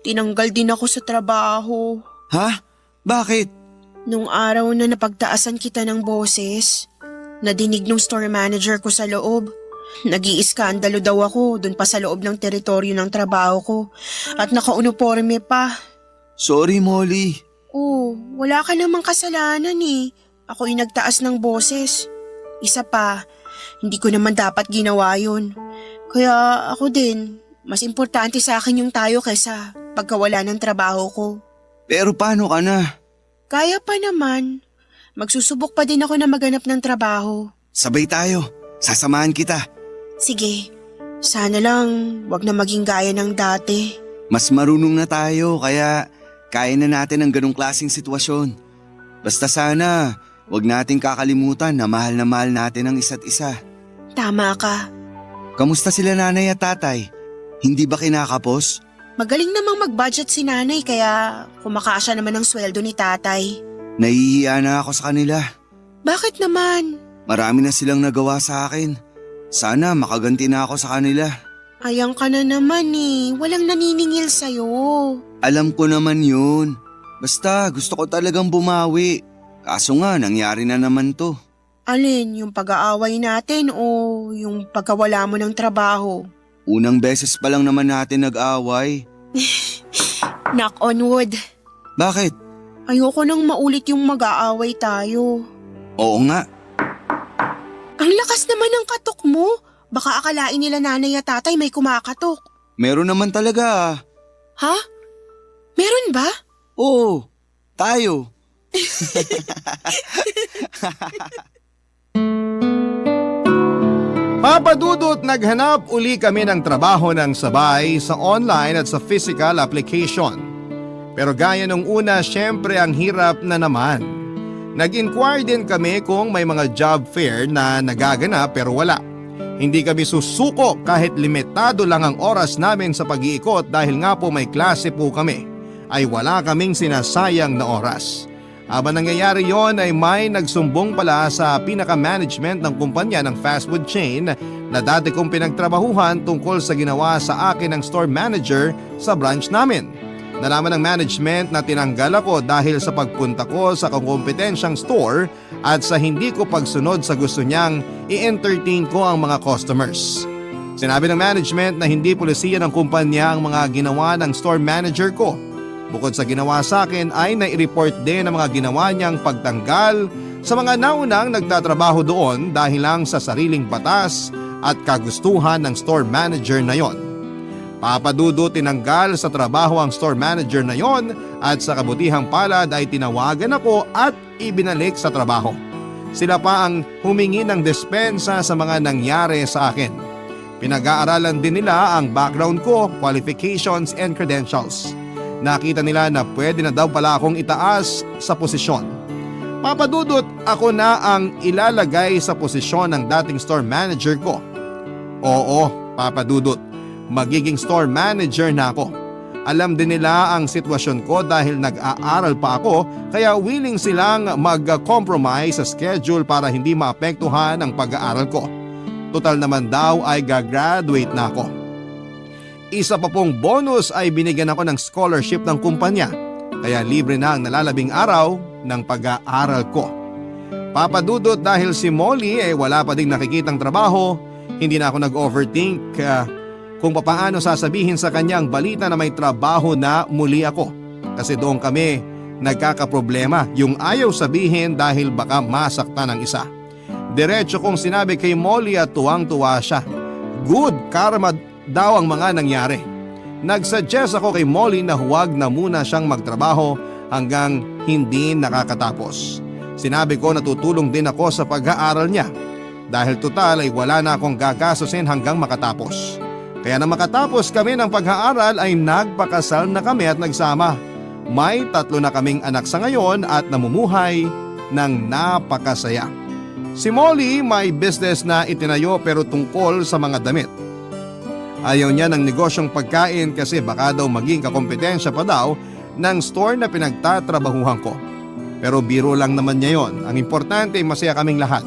Speaker 6: Tinanggal din ako sa trabaho.
Speaker 7: Ha? Bakit?
Speaker 6: Nung araw na napagtaasan kita ng boses, nadinig nung store manager ko sa loob. Nag-iiskandalo daw ako dun pa sa loob ng teritoryo ng trabaho ko at naka-uniforme pa.
Speaker 7: Sorry, Molly.
Speaker 6: Oh, wala ka namang kasalanan eh. Ako'y nagtaas ng boses. Isa pa, hindi ko naman dapat ginawa yun. Kaya ako din, mas importante sa akin yung tayo kaysa pagkawala ng trabaho ko.
Speaker 7: Pero paano ka na?
Speaker 6: Kaya pa naman. Magsusubok pa din ako na maganap ng trabaho.
Speaker 7: Sabay tayo. Sasamahan kita.
Speaker 6: Sige, sana lang wag na maging gaya ng dati.
Speaker 7: Mas marunong na tayo kaya kaya na natin ang ganong klaseng sitwasyon. Basta sana, wag nating kakalimutan na mahal natin ang isa't isa.
Speaker 6: Tama ka.
Speaker 7: Kamusta sila nanay at tatay? Hindi ba kinakapos?
Speaker 6: Magaling namang mag-budget si nanay kaya kumakasya naman ang sweldo ni tatay.
Speaker 7: Nahihiya na ako sa kanila.
Speaker 6: Bakit naman?
Speaker 7: Marami na silang nagawa sa akin. Sana makaganti na ako sa kanila.
Speaker 6: Ayang ka na naman eh. Walang naniningil sa'yo.
Speaker 7: Alam ko naman yun. Basta gusto ko talagang bumawi. Kaso nga nangyari na naman to.
Speaker 6: Alin, yung pag-aaway natin o yung pagkawala mo ng trabaho?
Speaker 7: Unang beses pa lang naman natin nag-away.
Speaker 6: Knock on wood.
Speaker 7: Bakit?
Speaker 6: Ayoko nang maulit yung mag-aaway tayo.
Speaker 7: Oo nga.
Speaker 6: Ang lakas naman ng katok mo. Baka akalain nila nanay at tatay may kumakatok.
Speaker 7: Meron naman talaga.
Speaker 6: Ha? Meron ba?
Speaker 7: Oo, tayo.
Speaker 1: Papa Dudut, naghanap uli kami ng trabaho ng sabay sa online at sa physical application. Pero gaya nung una, syempre ang hirap na naman. Nag-inquire din kami kung may mga job fair na nagaganap pero wala. Hindi kami susuko kahit limitado lang ang oras namin sa pag-iikot dahil nga po may klase po kami. Ay wala kaming sinasayang na oras. Habang nangyayari yon ay may nagsumbong pala sa pinaka-management ng kumpanya ng fast food chain na dati kong pinagtrabahuhan tungkol sa ginawa sa akin ng store manager sa branch namin. Nalaman ng management na tinanggal ako dahil sa pagpunta ko sa kakompetensyang store at sa hindi ko pagsunod sa gusto niyang i-entertain ko ang mga customers. Sinabi ng management na hindi pulisiya ng kumpanya ang mga ginawa ng store manager ko. Bukod sa ginawa sa akin ay nai-report din ang mga ginawa niyang pagtanggal sa mga naunang nagtatrabaho doon dahil lang sa sariling batas at kagustuhan ng store manager na yon. Papadudo tinanggal sa trabaho ang store manager na yon at sa kabutihang palad ay tinawagan ako at ibinalik sa trabaho. Sila pa ang humingi ng dispensa sa mga nangyari sa akin. Pinag-aaralan din nila ang background ko, qualifications and credentials. Nakita nila na pwede na daw pala akong itaas sa posisyon. Papadudot, ako na ang ilalagay sa posisyon ng dating store manager ko. Oo, papadudot. Magiging store manager na ako. Alam din nila ang sitwasyon ko dahil nag-aaral pa ako kaya willing silang mag-compromise sa schedule para hindi maapektuhan ang pag-aaral ko. Total naman daw ay gagraduate na ako. Isa pa pong bonus ay binigyan ako ng scholarship ng kumpanya kaya libre na ang nalalabing araw ng pag-aaral ko. Papadudot dahil si Molly ay wala pa ding nakikitang trabaho, hindi na ako nag-overthink kung papaano sasabihin sa kanyang balita na may trabaho na muli ako. Kasi doon kami nagkakaproblema, yung ayaw sabihin dahil baka masaktan ng isa. Diretso kong sinabi kay Molly at tuwang-tuwa siya. Good karma daw ang mga nangyari. Nagsuggest ako kay Molly na huwag na muna siyang magtrabaho hanggang hindi nakakatapos. Sinabi ko na tutulong din ako sa pag-aaral niya dahil total ay wala na akong gagastusin hanggang makatapos. Kaya na makatapos kami ng pag-aaral ay nagpakasal na kami at nagsama. May 3 na kaming anak sa ngayon at namumuhay ng napakasaya. Si Molly may business na itinayo pero tungkol sa mga damit. Ayaw niya ng negosyong pagkain kasi baka daw maging kakompetensya pa daw ng store na pinagtatrabahuhan ko. Pero biro lang naman niya yon. Ang importante masaya kaming lahat.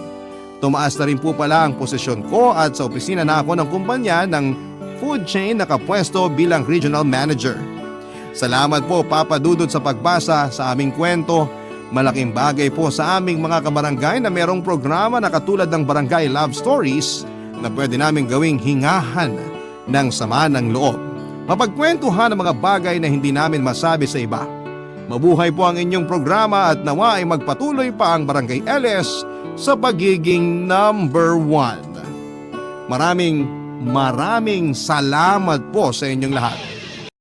Speaker 1: Tumaas na rin po pala ang posisyon ko at sa opisina na ako ng kumpanya ng food chain nakapwesto bilang regional manager. Salamat po Papa Dudut sa pagbasa sa aming kwento. Malaking bagay po sa aming mga kabarangay na merong programa na katulad ng Barangay Love Stories na pwede naming gawing hingahan ng sama ng loob. Mapagkwentuhan ang mga bagay na hindi namin masabi sa iba. Mabuhay po ang inyong programa at nawa ay magpatuloy pa ang Barangay LS sa pagiging number 1. Maraming salamat po sa inyong lahat.